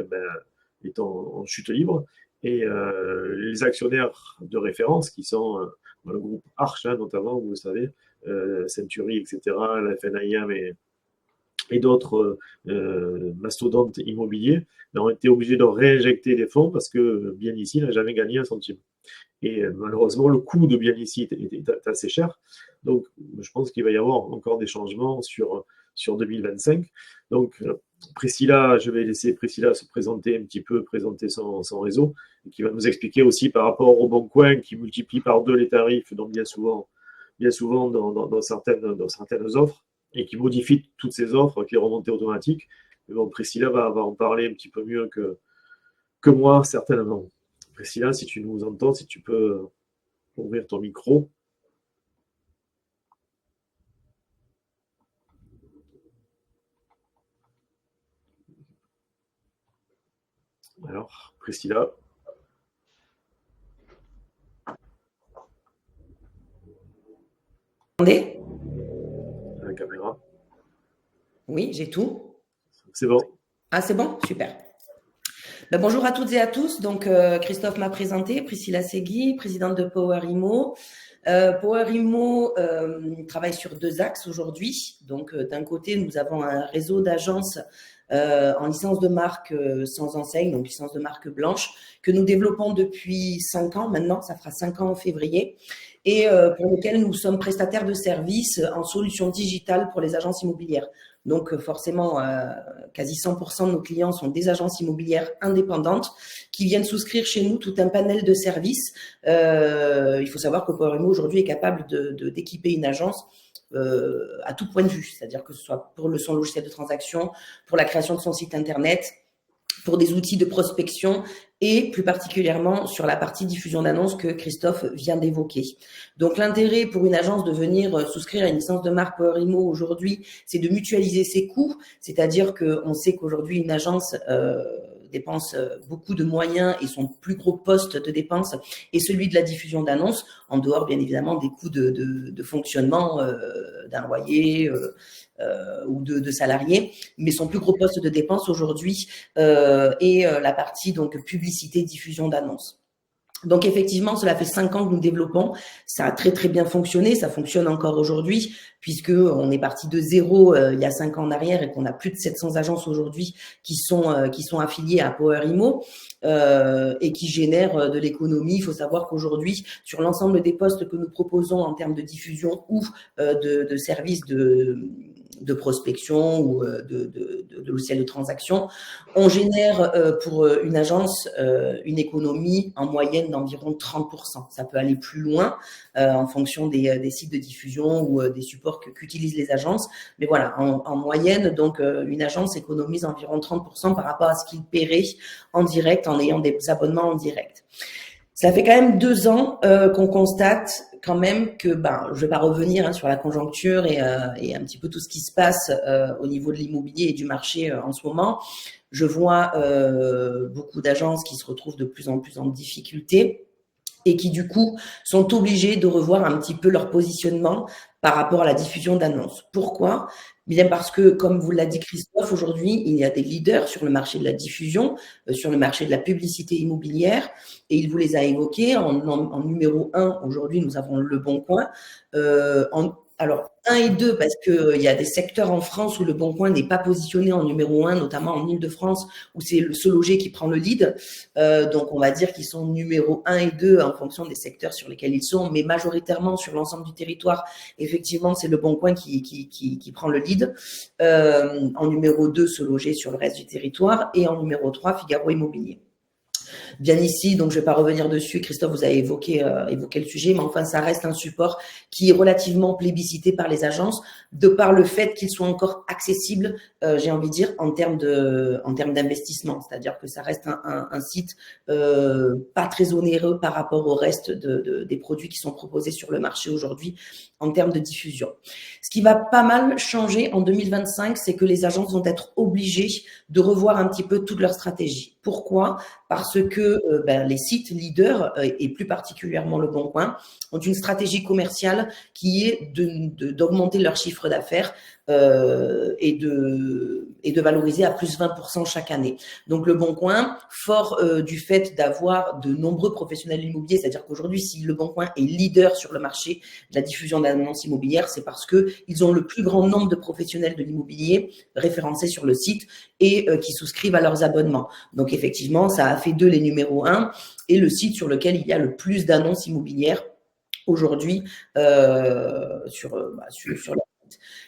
est en chute libre. Et les actionnaires de référence, qui sont dans le groupe Arch, notamment, vous le savez, Century, etc., la FNIM et d'autres mastodontes immobiliers, ont été obligés de réinjecter des fonds parce que bien ici n'a jamais gagné un centime. Et malheureusement, le coût de bien ici est assez cher. Donc, je pense qu'il va y avoir encore des changements sur 2025. Donc, Priscilla, je vais laisser Priscilla se présenter un petit peu, présenter son réseau, et qui va nous expliquer aussi par rapport au Bon Coin qui multiplie par 2 les tarifs, donc bien souvent dans certaines offres, et qui modifie toutes ces offres avec les remontées automatiques. Mais bon, Priscilla va en parler un petit peu mieux que moi, certainement. Priscilla, si tu nous entends, si tu peux ouvrir ton micro. Alors, Priscilla. Vous entendez? La caméra. Oui, j'ai tout. C'est bon. Ah, c'est bon? Super. Bonjour à toutes et à tous. Donc, Christophe m'a présenté, Priscilla Segui, présidente de Power Imo. Power Imo travaille sur 2 axes aujourd'hui. Donc, d'un côté, nous avons un réseau d'agences en licence de marque sans enseigne, donc licence de marque blanche, que nous développons depuis 5 ans maintenant. Ça fera 5 ans en février. Et pour lequel nous sommes prestataires de services en solutions digitales pour les agences immobilières. Donc forcément, quasi 100% de nos clients sont des agences immobilières indépendantes qui viennent souscrire chez nous tout un panel de services. Il faut savoir que Power Imo aujourd'hui est capable d'équiper une agence à tout point de vue, c'est-à-dire que ce soit pour son logiciel de transaction, pour la création de son site internet, pour des outils de prospection et plus particulièrement sur la partie diffusion d'annonces que Christophe vient d'évoquer. Donc l'intérêt pour une agence de venir souscrire à une licence de marque Power Imo aujourd'hui, c'est de mutualiser ses coûts, c'est-à-dire qu'on sait qu'aujourd'hui une agence dépense beaucoup de moyens et son plus gros poste de dépense est celui de la diffusion d'annonces, en dehors bien évidemment des coûts de fonctionnement d'un loyer ou de salariés. Mais son plus gros poste de dépense aujourd'hui est la partie donc publicité, diffusion d'annonces. Donc effectivement, cela fait 5 ans que nous développons. Ça a très très bien fonctionné. Ça fonctionne encore aujourd'hui puisque on est parti de zéro il y a 5 ans en arrière et qu'on a plus de 700 agences aujourd'hui qui sont affiliées à Power Immo et qui génèrent de l'économie. Il faut savoir qu'aujourd'hui, sur l'ensemble des postes que nous proposons en termes de diffusion ou de services de prospection ou de logiciels de transaction, on génère pour une agence une économie en moyenne d'environ 30%. Ça peut aller plus loin en fonction des sites de diffusion ou des supports qu'utilisent les agences. Mais voilà, en moyenne, donc une agence économise environ 30% par rapport à ce qu'il paierait en direct en ayant des abonnements en direct. Ça fait quand même 2 ans qu'on constate quand même que, je vais pas revenir sur la conjoncture et un petit peu tout ce qui se passe au niveau de l'immobilier et du marché en ce moment. Je vois beaucoup d'agences qui se retrouvent de plus en plus en difficulté et qui du coup sont obligées de revoir un petit peu leur positionnement par rapport à la diffusion d'annonces. Pourquoi ? Bien parce que, comme vous l'a dit Christophe, aujourd'hui, il y a des leaders sur le marché de la diffusion, sur le marché de la publicité immobilière, et il vous les a évoqués. En numéro 1, aujourd'hui, nous avons Le Bon Coin. Alors, 1 et 2, parce qu'il y a des secteurs en France où Le Bon Coin n'est pas positionné en numéro 1, notamment en Île-de-France, où c'est le SeLoger qui prend le lead. Donc, on va dire qu'ils sont numéro 1 et 2 en fonction des secteurs sur lesquels ils sont, mais majoritairement sur l'ensemble du territoire, effectivement, c'est Le Bon Coin qui prend le lead. En numéro 2, SeLoger sur le reste du territoire. Et en numéro 3, Figaro Immobilier. Bien ici, donc je ne vais pas revenir dessus, Christophe, vous avez évoqué le sujet, mais enfin, ça reste un support qui est relativement plébiscité par les agences, de par le fait qu'il soit encore accessible, j'ai envie de dire, en termes d'investissement. C'est-à-dire que ça reste un site pas très onéreux par rapport au reste des produits qui sont proposés sur le marché aujourd'hui en termes de diffusion. Ce qui va pas mal changer en 2025, c'est que les agences vont être obligées de revoir un petit peu toute leur stratégie. Pourquoi ? Parce que les sites leaders, et plus particulièrement Le Bon Coin, ont une stratégie commerciale qui est d'augmenter leur chiffre d'affaires et de valoriser à plus 20% chaque année. Donc Le Bon Coin, fort du fait d'avoir de nombreux professionnels immobiliers, c'est-à-dire qu'aujourd'hui, si Le Bon Coin est leader sur le marché de la diffusion d'annonces immobilières, c'est parce qu'ils ont le plus grand nombre de professionnels de l'immobilier référencés sur le site et qui souscrivent à leurs abonnements. Donc effectivement, ça a fait d'eux les numéros 1 et le site sur lequel il y a le plus d'annonces immobilières aujourd'hui sur la site.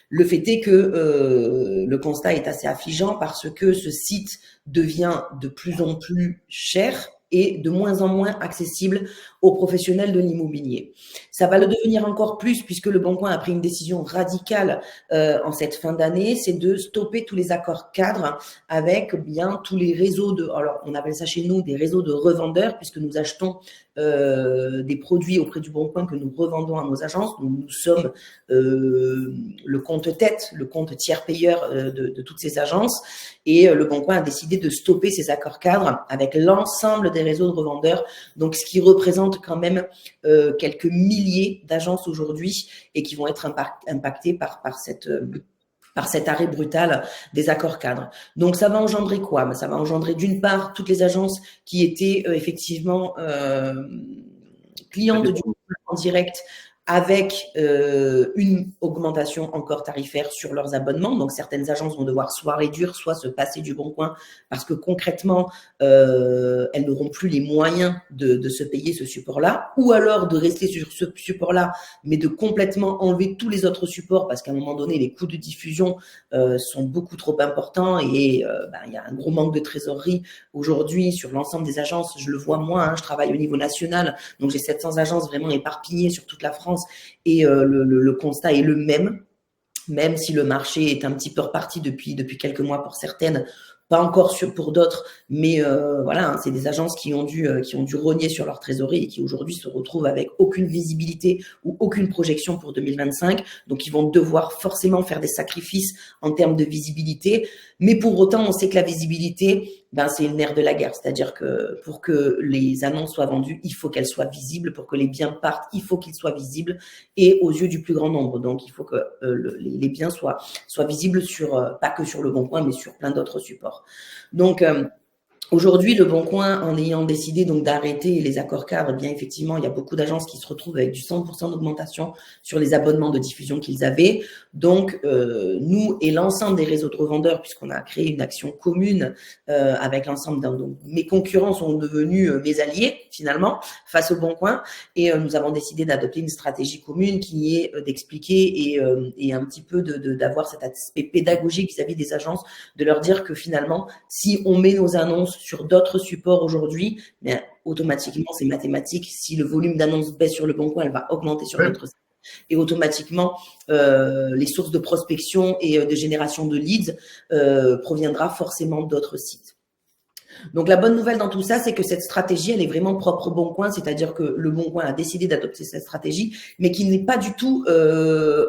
Le fait est que le constat est assez affligeant parce que ce site devient de plus en plus cher et de moins en moins accessible aux professionnels de l'immobilier. Ça va le devenir encore plus puisque Le Bon Coin a pris une décision radicale en cette fin d'année, c'est de stopper tous les accords cadres avec bien tous les réseaux alors on appelle ça chez nous des réseaux de revendeurs puisque nous achetons des produits auprès du Bon Coin que nous revendons à nos agences. Nous sommes le compte tête, le compte tiers payeur de toutes ces agences et Le Bon Coin a décidé de stopper ces accords cadres avec l'ensemble des réseaux de revendeurs, donc ce qui représente quand même quelques milliers d'agences aujourd'hui et qui vont être impactées par cet arrêt brutal des accords cadres. Donc, ça va engendrer quoi ? Ça va engendrer d'une part toutes les agences qui étaient effectivement clientes du en direct avec une augmentation encore tarifaire sur leurs abonnements. Donc, certaines agences vont devoir soit réduire, soit se passer du Bon Coin parce que concrètement, elles n'auront plus les moyens de se payer ce support-là ou alors de rester sur ce support-là, mais de complètement enlever tous les autres supports parce qu'à un moment donné, les coûts de diffusion sont beaucoup trop importants et il y a un gros manque de trésorerie aujourd'hui sur l'ensemble des agences. Je le vois moi, je travaille au niveau national, donc j'ai 700 agences vraiment éparpillées sur toute la France et le constat est le même si le marché est un petit peu reparti depuis quelques mois pour certaines, pas encore pour d'autres, mais voilà, c'est des agences qui ont dû rogner sur leur trésorerie et qui aujourd'hui se retrouvent avec aucune visibilité ou aucune projection pour 2025. Donc, ils vont devoir forcément faire des sacrifices en termes de visibilité. Mais pour autant, on sait que la visibilité, ben c'est le nerf de la guerre. C'est-à-dire que pour que les annonces soient vendues, il faut qu'elles soient visibles. Pour que les biens partent, il faut qu'ils soient visibles et aux yeux du plus grand nombre. Donc, il faut que les biens soient visibles sur, pas que sur Le Bon Coin, mais sur plein d'autres supports. Donc, aujourd'hui, Le Bon Coin, en ayant décidé donc d'arrêter les accords cadres, bien effectivement, il y a beaucoup d'agences qui se retrouvent avec du 100% d'augmentation sur les abonnements de diffusion qu'ils avaient. Donc, nous et l'ensemble des réseaux de revendeurs, puisqu'on a créé une action commune avec l'ensemble donc mes concurrents sont devenus mes alliés finalement face au Bon Coin, et nous avons décidé d'adopter une stratégie commune qui est d'expliquer et un petit peu d'avoir cet aspect pédagogique vis-à-vis des agences, de leur dire que finalement, si on met nos annonces sur d'autres supports aujourd'hui, bien, automatiquement, c'est mathématique. Si le volume d'annonces baisse sur Le Bon Coin, elle va augmenter sur d'autres sites. Et automatiquement, les sources de prospection et de génération de leads proviendra forcément d'autres sites. Donc, la bonne nouvelle dans tout ça, c'est que cette stratégie, elle est vraiment propre au Bon Coin, c'est-à-dire que Le Bon Coin a décidé d'adopter cette stratégie, mais qui n'est pas du tout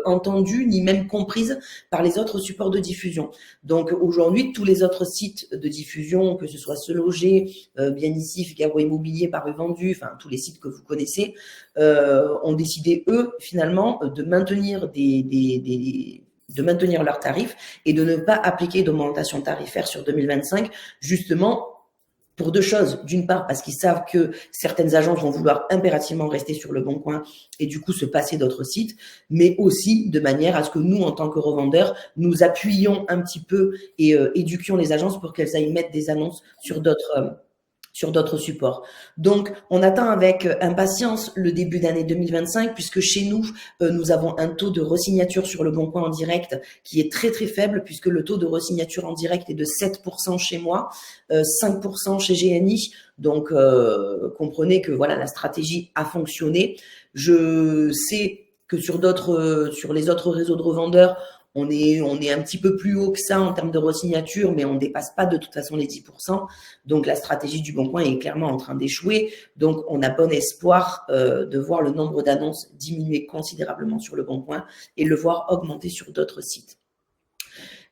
entendue ni même comprise par les autres supports de diffusion. Donc, aujourd'hui, tous les autres sites de diffusion, que ce soit Se Loger, Bien Ici, Figaro Immobilier, Paru Vendu, enfin tous les sites que vous connaissez, ont décidé, eux, finalement, de maintenir de maintenir leurs tarifs et de ne pas appliquer d'augmentation tarifaire sur 2025, justement pour deux choses. D'une part, parce qu'ils savent que certaines agences vont vouloir impérativement rester sur Le Bon Coin et du coup se passer d'autres sites, mais aussi de manière à ce que nous, en tant que revendeurs, nous appuyions un petit peu et éduquions les agences pour qu'elles aillent mettre des annonces sur d'autres supports. Donc, on attend avec impatience le début d'année 2025, puisque chez nous, nous avons un taux de resignature sur Le Bon Coin en direct qui est très très faible, puisque le taux de resignature en direct est de 7% chez moi, 5% chez GNI. Donc, comprenez que voilà, la stratégie a fonctionné. Je sais que sur les autres réseaux de revendeurs, on est un petit peu plus haut que ça en termes de resignature, mais on ne dépasse pas de toute façon les 10%. Donc, la stratégie du Bon Coin est clairement en train d'échouer. Donc, on a bon espoir de voir le nombre d'annonces diminuer considérablement sur Le Bon Coin et le voir augmenter sur d'autres sites.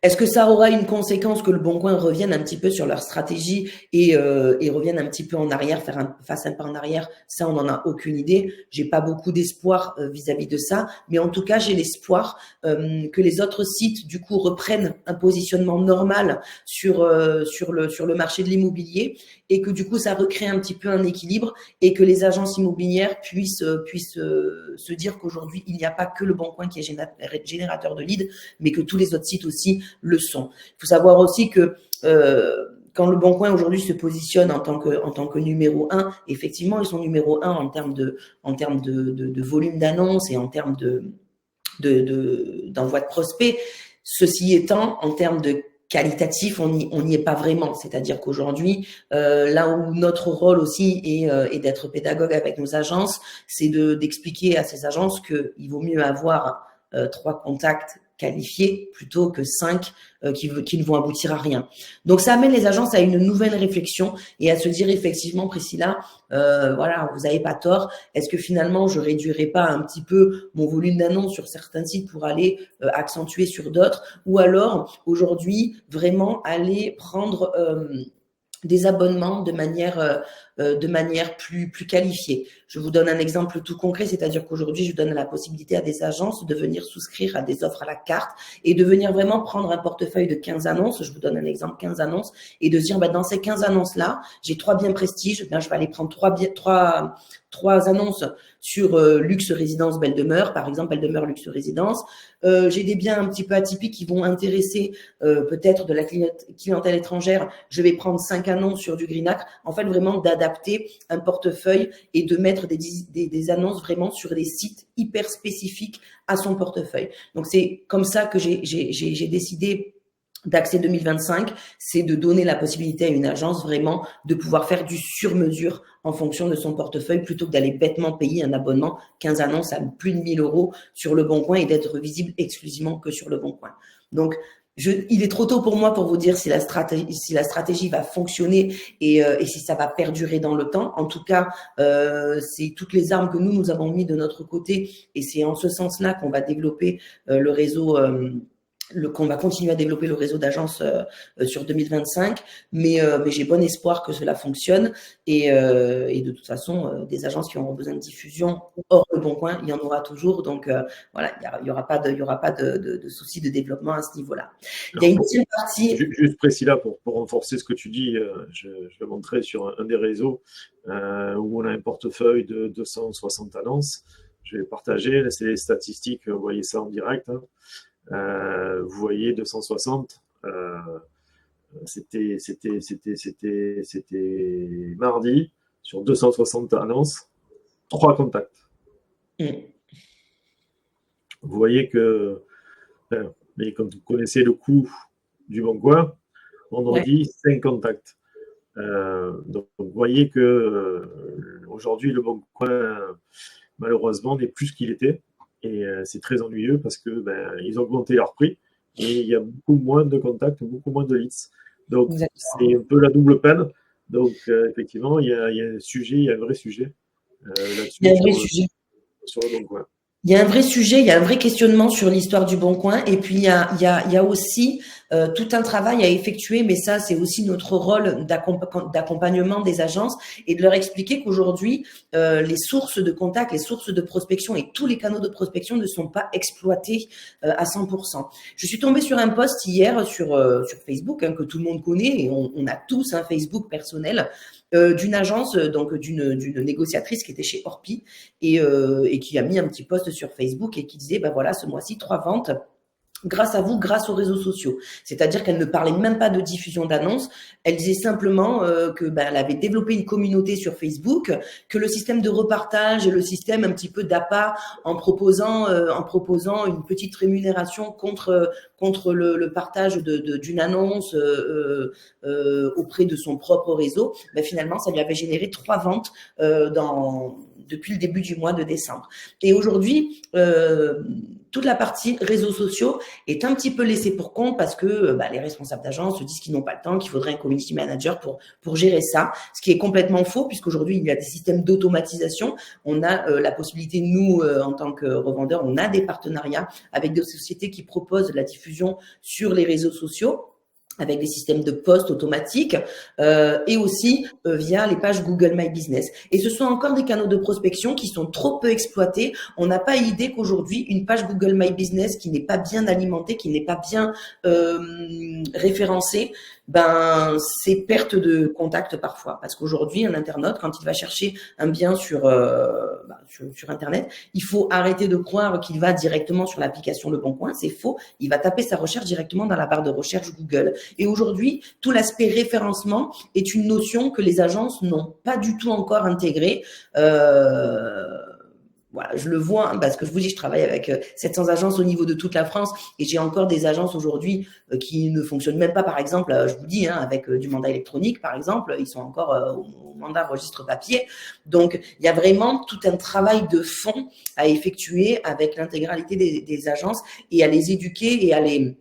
Est-ce que ça aura une conséquence que Le Bon Coin revienne un petit peu sur leur stratégie et revienne un petit peu en arrière, fasse un pas en arrière? Ça, on n'en a aucune idée. J'ai pas beaucoup d'espoir vis-à-vis de ça, mais en tout cas, j'ai l'espoir que les autres sites du coup reprennent un positionnement normal sur le marché de l'immobilier et que du coup, ça recrée un petit peu un équilibre et que les agences immobilières puissent se dire qu'aujourd'hui, il n'y a pas que Le Bon Coin qui est générateur de leads, mais que tous les autres sites aussi le sont. Il faut savoir aussi que quand Le Bon Coin aujourd'hui se positionne en tant que numéro 1, effectivement, ils sont numéro 1 en termes de volume d'annonces et en termes d'envoi de prospects. Ceci étant, en termes de qualitatif, on n'y est pas vraiment. C'est-à-dire qu'aujourd'hui, là où notre rôle aussi est d'être pédagogue avec nos agences, c'est d'expliquer à ces agences qu'il vaut mieux avoir 3 contacts qualifiés plutôt que 5 qui ne vont aboutir à rien. Donc, ça amène les agences à une nouvelle réflexion et à se dire effectivement, Priscilla, voilà, vous n'avez pas tort. Est-ce que finalement, je réduirais pas un petit peu mon volume d'annonces sur certains sites pour aller accentuer sur d'autres, ou alors aujourd'hui vraiment aller prendre des abonnements de manière plus qualifiée. Je vous donne un exemple tout concret, c'est-à-dire qu'aujourd'hui, je donne la possibilité à des agences de venir souscrire à des offres à la carte et de venir vraiment prendre un portefeuille de 15 annonces. Je vous donne un exemple, 15 annonces, et de dire, dans ces 15 annonces-là, j'ai 3 biens prestige, je vais aller prendre 3 annonces sur luxe résidence belle demeure, par exemple belle demeure luxe résidence. J'ai des biens un petit peu atypiques qui vont intéresser peut-être de la clientèle étrangère. Je vais prendre 5 annonces sur du Greenacre. En fait, vraiment d'adapter un portefeuille et de mettre des annonces vraiment sur des sites hyper spécifiques à son portefeuille. Donc, c'est comme ça que j'ai décidé d'accès 2025, c'est de donner la possibilité à une agence vraiment de pouvoir faire du sur-mesure en fonction de son portefeuille plutôt que d'aller bêtement payer un abonnement 15 annonces à plus de 1000 € sur Le Bon Coin et d'être visible que sur Le Bon Coin. Donc, il est trop tôt pour moi pour vous dire si la stratégie va fonctionner et si ça va perdurer dans le temps. En tout cas, c'est toutes les armes que nous avons mis de notre côté et c'est en ce sens-là qu'on va développer le réseau qu'on va continuer à développer le réseau d'agences sur 2025, mais j'ai bon espoir que cela fonctionne et de toute façon, des agences qui auront besoin de diffusion hors le Bon Coin, il y en aura toujours, donc voilà, il y aura pas de souci de développement à ce niveau-là. Il y a une deuxième partie. Juste précis là, pour renforcer ce que tu dis, je vais montrer sur un des réseaux où on a un portefeuille de 260 annonces. Je vais partager, là, c'est les statistiques, vous voyez ça en direct, hein. Vous voyez 260, c'était mardi, sur 260 annonces, 3 contacts. Vous voyez que, mais quand vous connaissez le coût du Bon Coin, on en dit 5 contacts. Donc vous voyez que aujourd'hui le Bon Coin malheureusement n'est plus ce qu'il était. Et c'est très ennuyeux parce que ils ont augmenté leur prix et il y a beaucoup moins de contacts, beaucoup moins de leads. Donc c'est un peu la double peine. Donc effectivement, il y a un sujet, il y a un vrai sujet là-dessus. Il y a un vrai sujet. Sur le Bon Coin. Il y a un vrai sujet, il y a un vrai questionnement sur l'histoire du Bon Coin, et puis il y a aussi tout un travail à effectuer, mais ça c'est aussi notre rôle d'accompagnement des agences et de leur expliquer qu'aujourd'hui les sources de contact, les sources de prospection et tous les canaux de prospection ne sont pas exploités à 100%. Je suis tombée sur un post hier sur Facebook que tout le monde connaît et on a tous un Facebook personnel. D'une agence, donc d'une négociatrice qui était chez Orpi et qui a mis un petit post sur Facebook et qui disait, voilà, ce mois-ci, 3 ventes grâce à vous, grâce aux réseaux sociaux. C'est-à-dire qu'elle ne parlait même pas de diffusion d'annonces. Elle disait simplement que elle avait développé une communauté sur Facebook, que le système de repartage et le système un petit peu d'appât en proposant une petite rémunération contre le partage d'une annonce auprès de son propre réseau, finalement, ça lui avait généré 3 ventes depuis le début du mois de décembre. Et aujourd'hui, toute la partie réseaux sociaux est un petit peu laissée pour compte parce que les responsables d'agence se disent qu'ils n'ont pas le temps, qu'il faudrait un community manager pour gérer ça, ce qui est complètement faux puisqu'aujourd'hui, il y a des systèmes d'automatisation. On a la possibilité, nous, en tant que revendeurs, on a des partenariats avec des sociétés qui proposent la diffusion sur les réseaux sociaux, avec des systèmes de post automatiques et aussi via les pages Google My Business. Et ce sont encore des canaux de prospection qui sont trop peu exploités. On n'a pas idée qu'aujourd'hui, une page Google My Business qui n'est pas bien alimentée, qui n'est pas bien référencée, c'est perte de contact parfois. Parce qu'aujourd'hui, un internaute, quand il va chercher un bien sur Internet, il faut arrêter de croire qu'il va directement sur l'application Le Bon Coin. C'est faux. Il va taper sa recherche directement dans la barre de recherche Google. Et aujourd'hui, tout l'aspect référencement est une notion que les agences n'ont pas du tout encore intégrée. Voilà, je le vois parce que je vous dis, je travaille avec 700 agences au niveau de toute la France et j'ai encore des agences aujourd'hui qui ne fonctionnent même pas, par exemple, je vous dis, avec du mandat électronique, par exemple, ils sont encore au mandat registre papier. Donc, il y a vraiment tout un travail de fond à effectuer avec l'intégralité des agences et à les éduquer et à les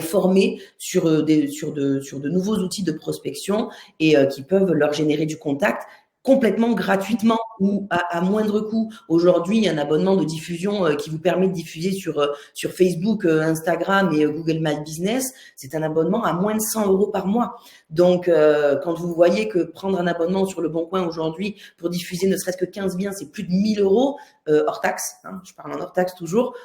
former sur de nouveaux outils de prospection et qui peuvent leur générer du contact complètement gratuitement ou à moindre coût. Aujourd'hui, il y a un abonnement de diffusion qui vous permet de diffuser sur Facebook, Instagram et Google My Business. C'est un abonnement à moins de 100 € par mois. Donc, quand vous voyez que prendre un abonnement sur Le Bon Coin aujourd'hui pour diffuser ne serait-ce que 15 biens, c'est plus de 1 000 € hors taxe. Je parle en hors taxe toujours.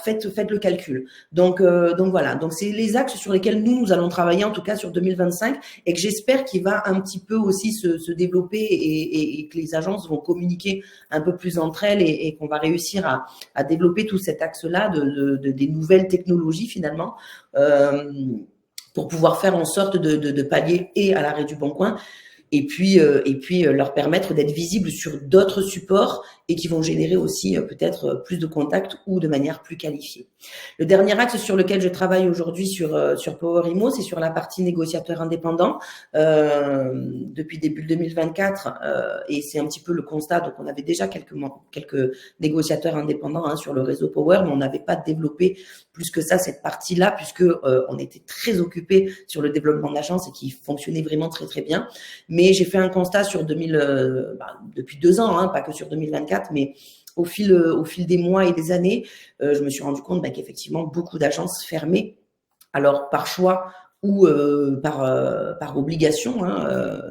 Faites le calcul. Donc voilà. Donc c'est les axes sur lesquels nous allons travailler en tout cas sur 2025 et que j'espère qu'il va un petit peu aussi se développer et que les agences vont communiquer un peu plus entre elles et qu'on va réussir à développer tout cet axe-là des nouvelles technologies finalement pour pouvoir faire en sorte de pallier et à l'arrêt du Bon Coin et puis leur permettre d'être visibles sur d'autres supports et qui vont générer aussi peut-être plus de contacts ou de manière plus qualifiée. Le dernier axe sur lequel je travaille aujourd'hui sur Power Immo, c'est sur la partie négociateur indépendant depuis début 2024 et c'est un petit peu le constat. Donc on avait déjà quelques négociateurs indépendants sur le réseau Power, mais on n'avait pas développé plus que ça cette partie-là puisque on était très occupé sur le développement d'agence et qui fonctionnait vraiment très très bien. Mais j'ai fait un constat sur depuis 2 ans, pas que sur 2024, mais au fil des mois et des années, je me suis rendu compte qu'effectivement, beaucoup d'agences fermaient, alors par choix ou par obligation.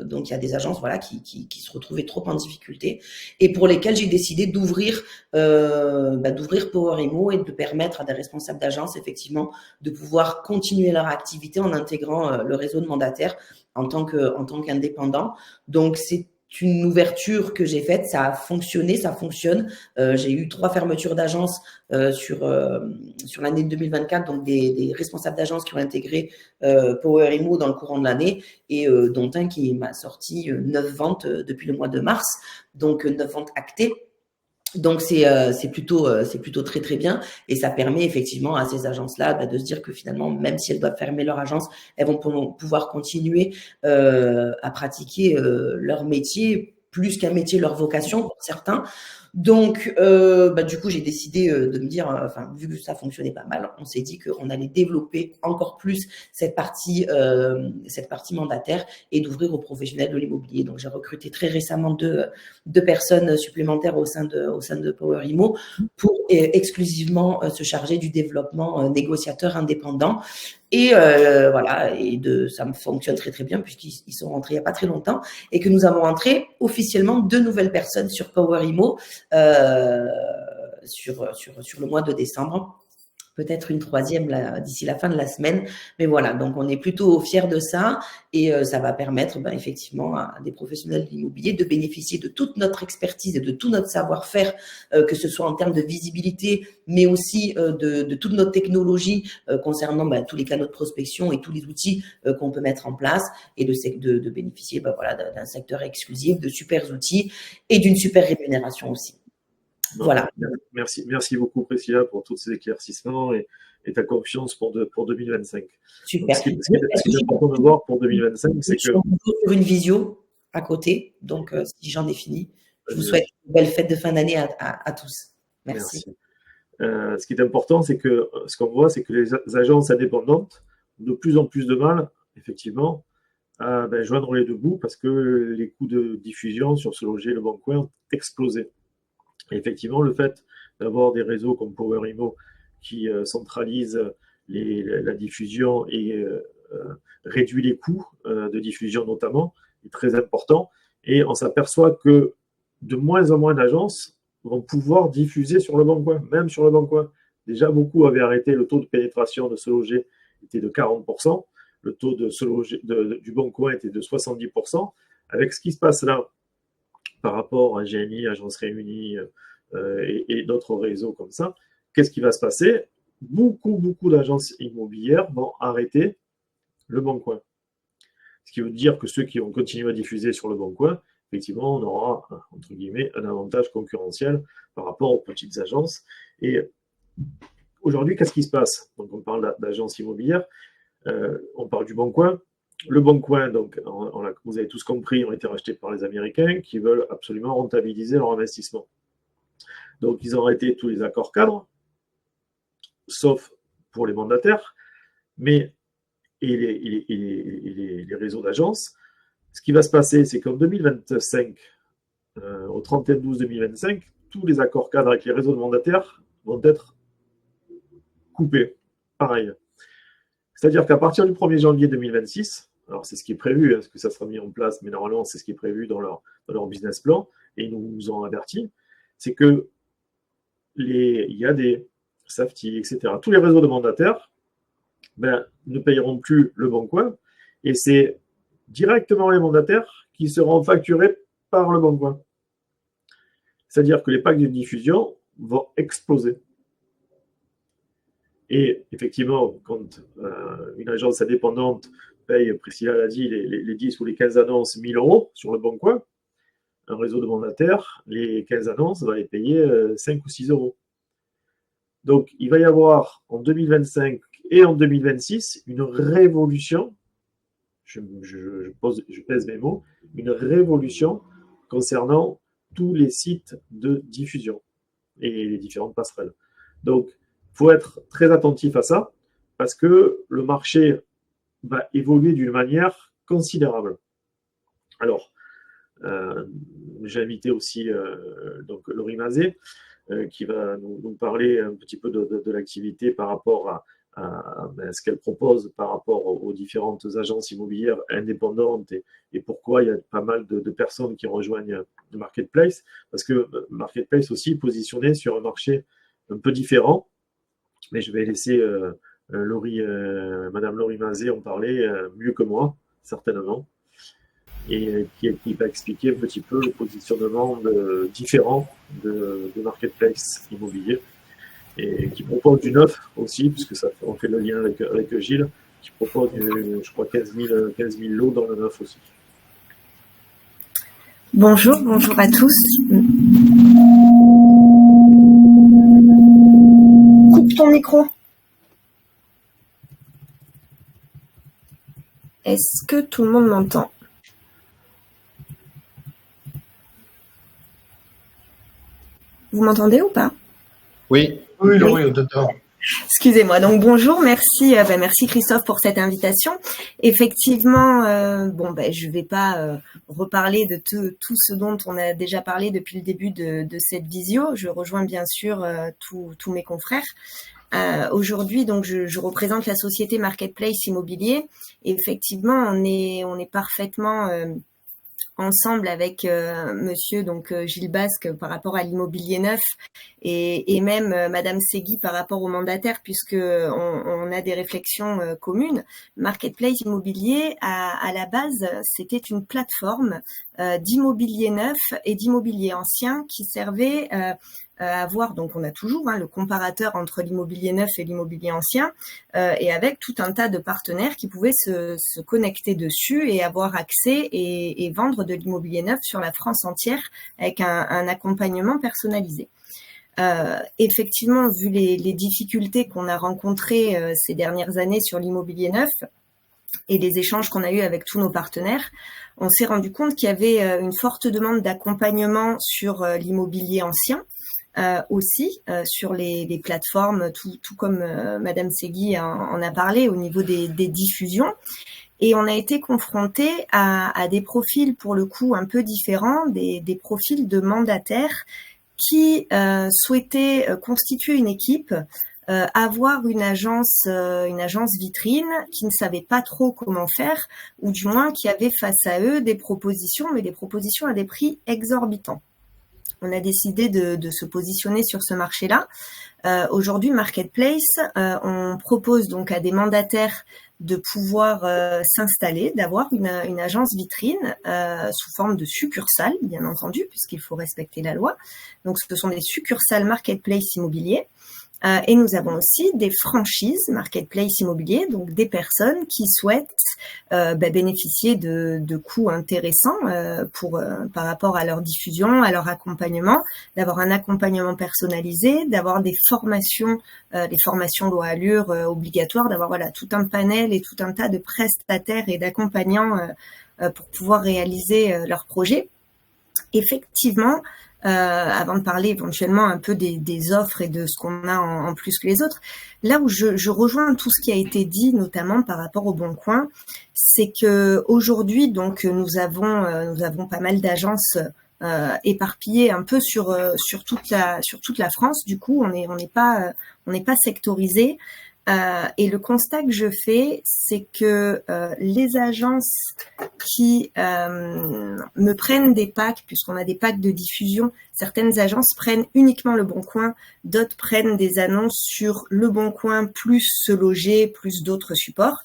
Donc, il y a des agences qui se retrouvaient trop en difficulté et pour lesquelles j'ai décidé d'ouvrir Power Imo et de permettre à des responsables d'agence, effectivement, de pouvoir continuer leur activité en intégrant le réseau de mandataires en tant qu'indépendant. Donc, c'est une ouverture que j'ai faite, ça a fonctionné, ça fonctionne. J'ai eu 3 fermetures d'agences sur l'année 2024, donc des responsables d'agences qui ont intégré Power Imo dans le courant de l'année et dont un qui m'a sorti 9 ventes depuis le mois de mars, donc 9 ventes actées. Donc c'est plutôt très très bien et ça permet effectivement à ces agences-là de se dire que finalement, même si elles doivent fermer leur agence, elles vont pouvoir continuer à pratiquer leur métier, plus qu'un métier, leur vocation pour certains. Donc du coup, j'ai décidé de me dire, vu que ça fonctionnait pas mal, on s'est dit qu'on allait développer encore plus cette partie mandataire et d'ouvrir aux professionnels de l'immobilier. Donc j'ai recruté très récemment deux personnes supplémentaires au sein de Power Imo pour exclusivement se charger du développement négociateur indépendant. Et ça fonctionne très très bien puisqu'ils sont rentrés il n'y a pas très longtemps et que nous avons rentré officiellement 2 nouvelles personnes sur Power Imo sur le mois de décembre. Peut-être une 3e d'ici la fin de la semaine. Mais voilà, donc on est plutôt fiers de ça et ça va permettre effectivement à des professionnels de l'immobilier de bénéficier de toute notre expertise et de tout notre savoir-faire, que ce soit en termes de visibilité, mais aussi de toute notre technologie concernant tous les canaux de prospection et tous les outils qu'on peut mettre en place et de bénéficier d'un secteur exclusif, de super outils et d'une super rémunération aussi. Voilà. Merci beaucoup, Priscilla, pour tous ces éclaircissements et ta confiance pour 2025. Super. Donc, ce qui est important de voir pour 2025, c'est que… Je suis sur une visio à côté, donc si j'en ai fini, je vous souhaite une belle fête de fin d'année à tous. Merci. Ce qui est important, c'est que ce qu'on voit, c'est que les agences indépendantes ont de plus en plus de mal, effectivement, à joindre les 2 bouts parce que les coûts de diffusion sur Se Loger et Le Bon Coin ont explosé. Et effectivement, le fait d'avoir des réseaux comme Power Imo qui centralisent la diffusion et réduit les coûts de diffusion notamment est très important. Et on s'aperçoit que de moins en moins d'agences vont pouvoir diffuser sur Le Bon Coin, même sur Le Bon Coin. Déjà, beaucoup avaient arrêté. Le taux de pénétration de Se Loger était de 40%. Le taux de Se Loger, du Bon Coin était de 70%. Avec ce qui se passe là, par rapport à GNI, Agence Réunie et d'autres réseaux comme ça, qu'est-ce qui va se passer? Beaucoup d'agences immobilières vont arrêter Le Bon Coin. Ce qui veut dire que ceux qui vont continuer à diffuser sur Le Bon Coin, effectivement, on aura, entre guillemets, un avantage concurrentiel par rapport aux petites agences. Et aujourd'hui, qu'est-ce qui se passe? Donc, on parle d'agences immobilières, on parle du Bon Coin. Le Bon Coin, donc, vous avez tous compris, ont été rachetés par les Américains qui veulent absolument rentabiliser leur investissement. Donc, ils ont arrêté tous les accords cadres, sauf pour les mandataires, et les réseaux d'agences. Ce qui va se passer, c'est qu'en 2025, au 31/12/2025, tous les accords cadres avec les réseaux de mandataires vont être coupés. Pareil. C'est-à-dire qu'à partir du 1er janvier 2026, alors c'est ce qui est prévu, est-ce que ça sera mis en place, mais normalement c'est ce qui est prévu dans leur business plan, et ils nous ont averti, c'est que il y a des Safety, etc. Tous les réseaux de mandataires ne payeront plus Le Bon Coin, et c'est directement les mandataires qui seront facturés par Le Bon Coin. C'est-à-dire que les packs de diffusion vont exploser. Et effectivement, quand une agence indépendante paye, Priscilla l'a dit, les 10 ou les 15 annonces 1 000 € sur Le Bon Coin, un réseau de mandataires, les 15 annonces va les payer 5 ou 6 €. Donc, il va y avoir en 2025 et en 2026 une révolution, je pèse mes mots, une révolution concernant tous les sites de diffusion et les différentes passerelles. Donc, il faut être très attentif à ça parce que le marché va évoluer d'une manière considérable. Alors, j'ai invité aussi donc Laurie Mazet. qui va nous parler un petit peu de l'activité par rapport à ce qu'elle propose par rapport aux différentes agences immobilières indépendantes et pourquoi il y a pas mal de personnes qui rejoignent le Marketplace. Parce que Marketplace aussi est positionné sur un marché un peu différent. Mais je vais laisser Madame Laurie Mazet en parler mieux que moi, certainement, et qui va expliquer un petit peu le positionnement différent de Marketplace immobilier et qui propose du neuf aussi, puisque on fait le lien avec Gilles, qui propose, je crois, 15 000 lots dans le neuf aussi. Bonjour à tous. Coupe ton micro. Est-ce que tout le monde m'entend? Vous m'entendez ou pas? Oui. Oui, on t'entend. Excusez-moi. Donc bonjour, merci Christophe pour cette invitation. Effectivement, je vais pas reparler de tout ce dont on a déjà parlé depuis le début de cette visio. Je rejoins bien sûr tous mes confrères. Aujourd'hui, donc je représente la société Marketplace Immobilier. Et effectivement, on est parfaitement ensemble avec monsieur Gilles Basque par rapport à l'immobilier neuf et même madame Segui par rapport aux mandataires, puisque on a des réflexions communes. Marketplace Immobilier à la base, c'était une plateforme d'immobilier neuf et d'immobilier ancien qui servait à voir, donc on a toujours le comparateur entre l'immobilier neuf et l'immobilier ancien, et avec tout un tas de partenaires qui pouvaient se connecter dessus et avoir accès et vendre de l'immobilier neuf sur la France entière avec un accompagnement personnalisé. Effectivement, vu les difficultés qu'on a rencontrées ces dernières années sur l'immobilier neuf et les échanges qu'on a eus avec tous nos partenaires, on s'est rendu compte qu'il y avait une forte demande d'accompagnement sur l'immobilier ancien, aussi sur les plateformes, tout comme Madame Segui en a parlé au niveau des diffusions. Et on a été confronté à des profils pour le coup un peu différents, des profils de mandataires qui souhaitaient constituer une équipe, avoir une agence vitrine, qui ne savait pas trop comment faire, ou du moins qui avait face à eux des propositions, mais des propositions à des prix exorbitants. On a décidé de se positionner sur ce marché-là. Aujourd'hui, Marketplace, on propose donc à des mandataires de pouvoir s'installer, d'avoir une agence vitrine sous forme de succursale, bien entendu, puisqu'il faut respecter la loi. Donc, ce sont des succursales Marketplace immobilier. Et nous avons aussi des franchises Marketplace immobilier, donc des personnes qui souhaitent bénéficier de coûts intéressants par rapport à leur diffusion, à leur accompagnement, d'avoir un accompagnement personnalisé, d'avoir des formations loi Allure obligatoires, d'avoir tout un panel et tout un tas de prestataires et d'accompagnants pour pouvoir réaliser leurs projets. Effectivement, avant de parler éventuellement un peu des offres et de ce qu'on a en plus que les autres, là où je rejoins tout ce qui a été dit, notamment par rapport au Bon Coin, c'est que aujourd'hui, donc nous avons pas mal d'agences éparpillées un peu sur toute la France. Du coup, on n'est pas sectorisé. Et le constat que je fais, c'est que les agences qui me prennent des packs, puisqu'on a des packs de diffusion, certaines agences prennent uniquement Le Bon Coin, d'autres prennent des annonces sur Le Bon Coin plus Se Loger, plus d'autres supports.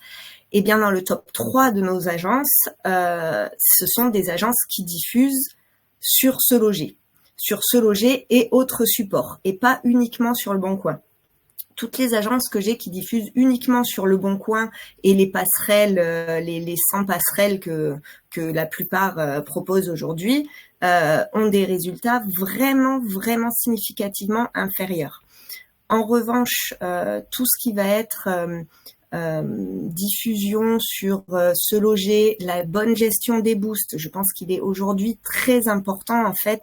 Et bien dans le top 3 de nos agences, ce sont des agences qui diffusent sur Se Loger et autres supports, et pas uniquement sur Le Bon Coin. Toutes les agences que j'ai qui diffusent uniquement sur Le Bon Coin et les passerelles, les 100 passerelles que la plupart proposent aujourd'hui, ont des résultats vraiment, vraiment significativement inférieurs. En revanche, tout ce qui va être diffusion sur se loger, la bonne gestion des boosts. Je pense qu'il est aujourd'hui très important en fait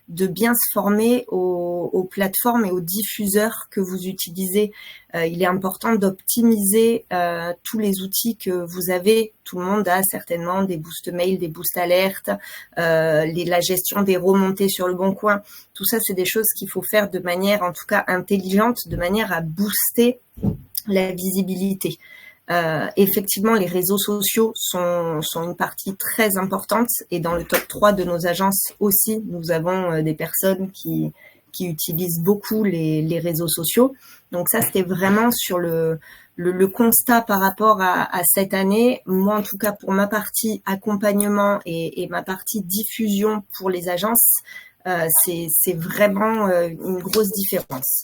de bien se former aux plateformes et aux diffuseurs que vous utilisez. Il est important d'optimiser tous les outils que vous avez. Tout le monde a certainement des boosts mail, des boosts alertes, la gestion des remontées sur le bon coin. Tout ça, c'est des choses qu'il faut faire de manière, en tout cas, intelligente, de manière à booster la visibilité. Effectivement, les réseaux sociaux sont une partie très importante et dans le top 3 de nos agences aussi, nous avons des personnes qui utilisent beaucoup les réseaux sociaux. Donc ça, c'était vraiment sur le constat par rapport à cette année. Moi, en tout cas, pour ma partie accompagnement et ma partie diffusion pour les agences, c'est vraiment une grosse différence.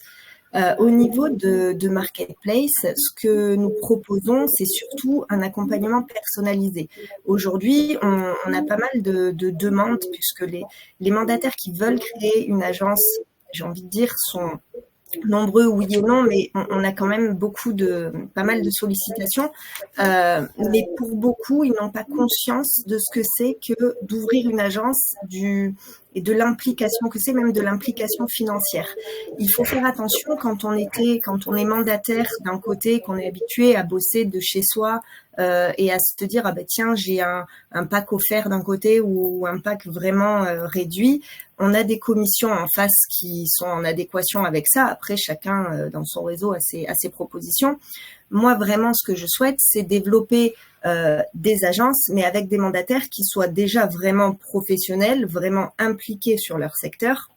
Au niveau de Marketplace, ce que nous proposons, c'est surtout un accompagnement personnalisé. Aujourd'hui, on a pas mal de demandes puisque les mandataires qui veulent créer une agence, j'ai envie de dire, sont nombreux, oui et non, mais on a quand même pas mal de sollicitations. Mais pour beaucoup, ils n'ont pas conscience de ce que c'est que d'ouvrir une agence et de l'implication que c'est, même de l'implication financière. Il faut faire attention quand on est mandataire d'un côté, qu'on est habitué à bosser de chez soi et à se dire, ah ben tiens, j'ai un pack offert d'un côté ou un pack vraiment réduit. On a des commissions en face qui sont en adéquation avec ça. Après, chacun dans son réseau a ses propositions. Moi, vraiment, ce que je souhaite, c'est développer des agences, mais avec des mandataires qui soient déjà vraiment professionnels, vraiment impliqués sur leur secteur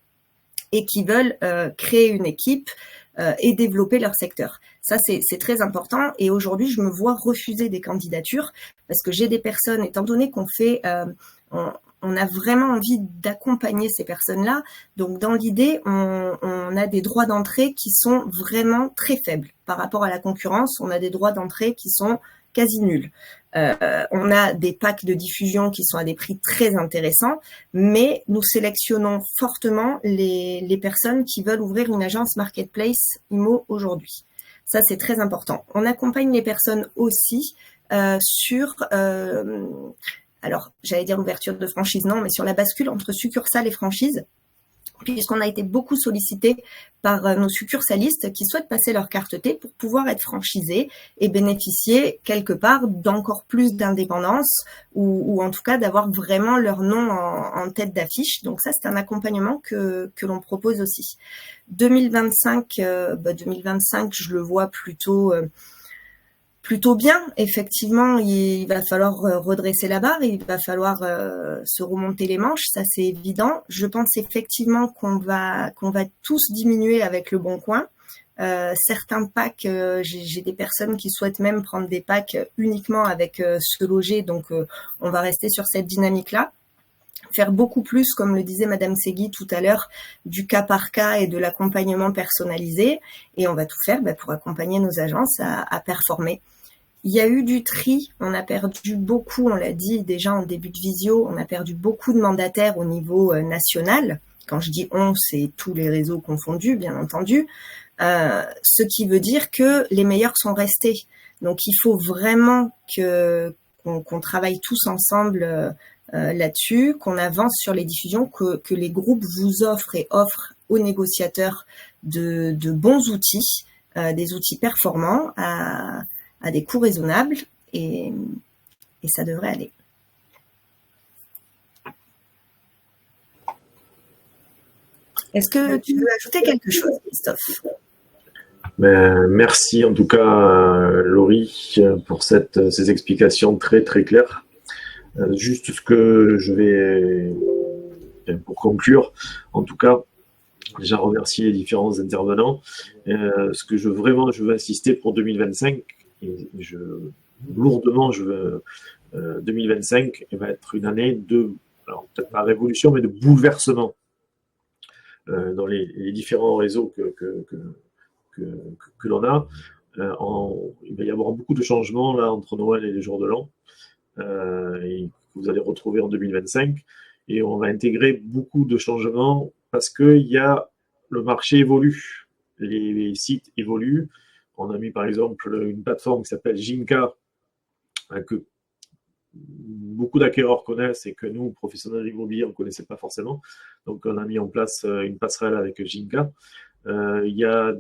et qui veulent créer une équipe et développer leur secteur. Ça, c'est très important. Et aujourd'hui, je me vois refuser des candidatures parce que j'ai des personnes, étant donné qu'on fait... on a vraiment envie d'accompagner ces personnes-là. Donc, dans l'idée, on a des droits d'entrée qui sont vraiment très faibles. Par rapport à la concurrence, on a des droits d'entrée qui sont quasi nuls. On a des packs de diffusion qui sont à des prix très intéressants, mais nous sélectionnons fortement les personnes qui veulent ouvrir une agence Marketplace IMO aujourd'hui. Ça, c'est très important. On accompagne les personnes aussi sur... alors, j'allais dire l'ouverture de franchise, non, mais sur la bascule entre succursales et franchise, puisqu'on a été beaucoup sollicité par nos succursalistes qui souhaitent passer leur carte T pour pouvoir être franchisés et bénéficier quelque part d'encore plus d'indépendance ou en tout cas d'avoir vraiment leur nom en tête d'affiche. Donc ça, c'est un accompagnement que l'on propose aussi. 2025, 2025, je le vois plutôt bien. Effectivement, il va falloir redresser la barre, il va falloir se remonter les manches, ça c'est évident. Je pense effectivement qu'on va tous diminuer avec le Bon Coin. Certains packs, j'ai des personnes qui souhaitent même prendre des packs uniquement avec se loger, donc on va rester sur cette dynamique-là. Faire beaucoup plus, comme le disait Madame Segui tout à l'heure, du cas par cas et de l'accompagnement personnalisé. Et on va tout faire pour accompagner nos agences à performer. Il y a eu du tri, on a perdu beaucoup, on l'a dit déjà en début de visio, on a perdu beaucoup de mandataires au niveau national. Quand je dis on, c'est tous les réseaux confondus, bien entendu. Ce qui veut dire que les meilleurs sont restés. Donc il faut vraiment qu'on travaille tous ensemble là-dessus, qu'on avance sur les diffusions, que les groupes vous offrent et offrent aux négociateurs de bons outils, des outils performants à des coûts raisonnables et ça devrait aller. Est-ce que tu veux ajouter quelque chose, Christophe ? Merci en tout cas, Laurie, pour ces explications très très claires. Juste ce que je vais, pour conclure, en tout cas, déjà remercier les différents intervenants. Ce que je veux insister pour 2025, et lourdement, 2025 va être une année de, alors peut-être pas révolution, mais de bouleversement dans les différents réseaux que l'on a. Il va y avoir beaucoup de changements là entre Noël et les jours de l'an, et que vous allez retrouver en 2025. Et on va intégrer beaucoup de changements parce que le marché évolue, les sites évoluent. On a mis par exemple une plateforme qui s'appelle Jinka, que beaucoup d'acquéreurs connaissent et que nous, professionnels immobiliers, on ne connaissait pas forcément. Donc, on a mis en place une passerelle avec Jinka. Il y a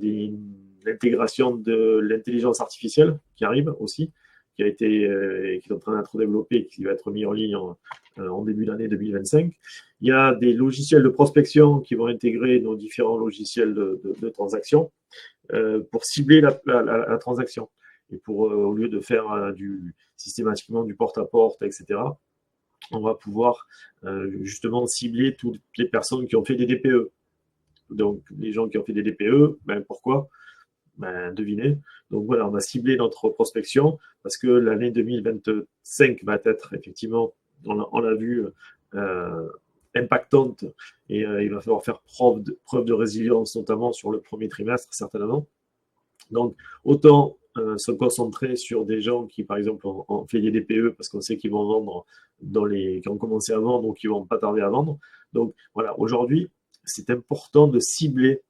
l'intégration de l'intelligence artificielle qui arrive aussi, qui est en train d'être développée et qui va être mis en ligne en début d'année 2025. Il y a des logiciels de prospection qui vont intégrer nos différents logiciels de transaction pour cibler la transaction. Et au lieu de faire systématiquement du porte-à-porte, etc., on va pouvoir justement cibler toutes les personnes qui ont fait des DPE. Donc, les gens qui ont fait des DPE, pourquoi ? Devinez. Donc voilà, on va cibler notre prospection parce que l'année 2025 va être effectivement, on l'a vu, impactante et il va falloir faire preuve de résilience, notamment sur le premier trimestre, certainement. Donc, autant se concentrer sur des gens qui, par exemple, ont fait des DPE parce qu'on sait qu'ils vont vendre qui ont commencé à vendre ou qui vont pas tarder à vendre. Donc, voilà, aujourd'hui, c'est important de cibler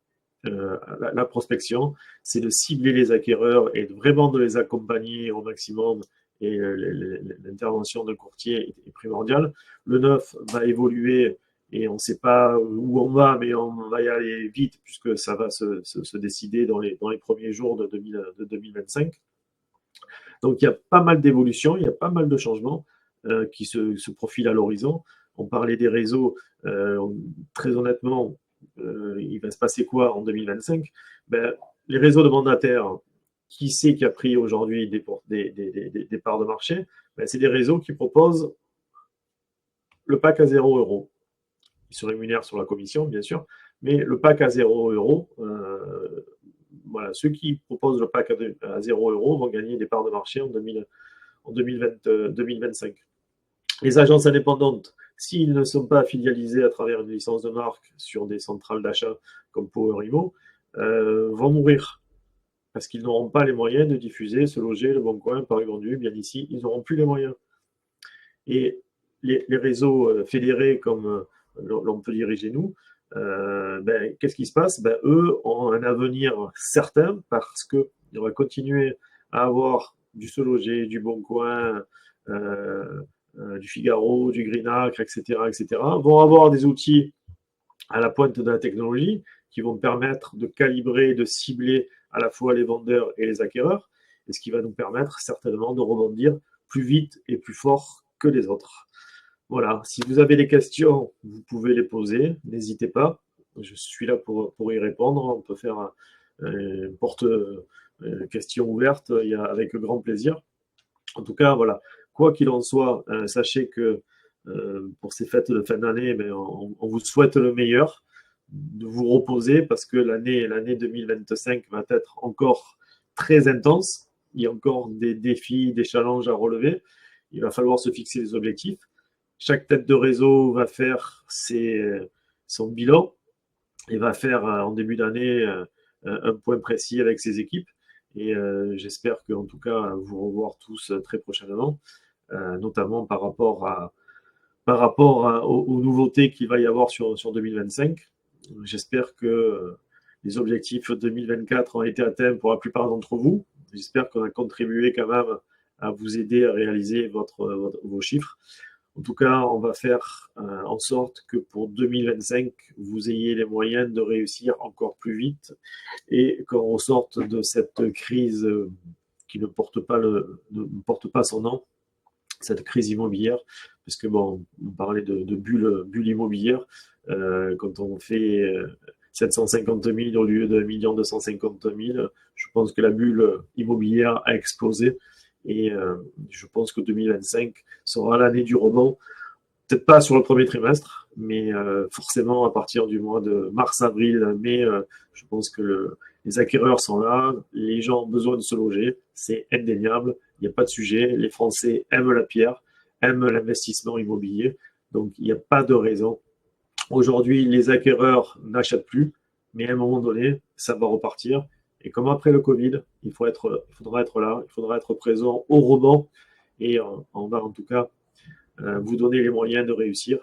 la prospection, c'est de cibler les acquéreurs et vraiment de les accompagner au maximum. Et l'intervention de courtier est primordiale. Le neuf va évoluer et on ne sait pas où on va, mais on va y aller vite puisque ça va se décider dans les premiers jours de 2025. Donc, il y a pas mal d'évolutions, il y a pas mal de changements qui se profilent à l'horizon. On parlait des réseaux, très honnêtement, il va se passer quoi en 2025 ? Les réseaux de mandataires, qui c'est qui a pris aujourd'hui des parts de marché ? C'est des réseaux qui proposent le pack à 0 €. Ils se rémunèrent sur la commission, bien sûr, mais le pack à 0 €, voilà, ceux qui proposent le pack à 0 € vont gagner des parts de marché en 2025. Les agences indépendantes, s'ils ne sont pas filialisés à travers une licence de marque sur des centrales d'achat comme Power Immo, vont mourir parce qu'ils n'auront pas les moyens de diffuser, Se Loger, Le Bon Coin, Paris Vendu, Bien Ici, ils n'auront plus les moyens. Et les réseaux fédérés comme l'on peut diriger nous, qu'est-ce qui se passe ? Eux ont un avenir certain parce qu'ils vont continuer à avoir du Se Loger, du Bon Coin, du Figaro, du Greenacre, etc., vont avoir des outils à la pointe de la technologie qui vont permettre de calibrer, de cibler à la fois les vendeurs et les acquéreurs, et ce qui va nous permettre certainement de rebondir plus vite et plus fort que les autres. Voilà, si vous avez des questions, vous pouvez les poser, n'hésitez pas, je suis là pour y répondre, on peut faire une porte question ouverte avec grand plaisir. En tout cas, voilà, quoi qu'il en soit, sachez que pour ces fêtes de fin d'année, on vous souhaite le meilleur, de vous reposer parce que l'année 2025 va être encore très intense. Il y a encore des défis, des challenges à relever. Il va falloir se fixer des objectifs. Chaque tête de réseau va faire son bilan et va faire en début d'année un point précis avec ses équipes. Et j'espère qu'en tout cas, vous revoir tous très prochainement, notamment par rapport aux nouveautés qu'il va y avoir sur 2025. J'espère que les objectifs 2024 ont été atteints pour la plupart d'entre vous. J'espère qu'on a contribué quand même à vous aider à réaliser vos chiffres. En tout cas, on va faire en sorte que pour 2025, vous ayez les moyens de réussir encore plus vite et qu'on ressorte de cette crise qui ne porte pas son nom, cette crise immobilière, parce que on parlait de bulle immobilière, quand on fait 750 000 au lieu de 1 250 000, je pense que la bulle immobilière a explosé et je pense que 2025 sera l'année du rebond, peut-être pas sur le premier trimestre, mais forcément à partir du mois de mars, avril, mai, je pense que les acquéreurs sont là, les gens ont besoin de se loger, c'est indéniable, il n'y a pas de sujet, les Français aiment la pierre, aiment l'investissement immobilier, donc il n'y a pas de raison. Aujourd'hui, les acquéreurs n'achètent plus, mais à un moment donné, ça va repartir. Et comme après le Covid, il faudra être là, il faudra être présent au rebond, et on va en tout cas vous donner les moyens de réussir.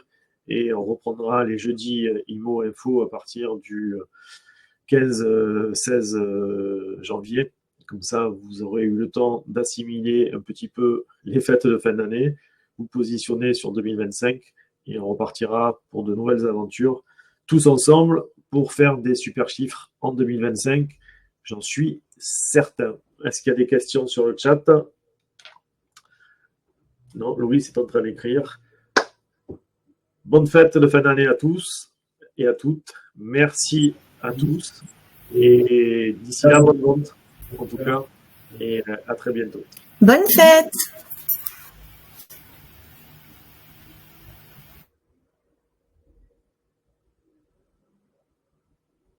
Et on reprendra les jeudis IMO Info à partir du 15-16 janvier, Comme ça, vous aurez eu le temps d'assimiler un petit peu les fêtes de fin d'année, vous positionner sur 2025 et on repartira pour de nouvelles aventures, tous ensemble, pour faire des super chiffres en 2025. J'en suis certain. Est-ce qu'il y a des questions sur le chat? Non, Louis est en train d'écrire. Bonne fête de fin d'année à tous et à toutes. Merci à tous. Et d'ici là, bonne vente, en tout cas. Et à très bientôt. Bonne fête!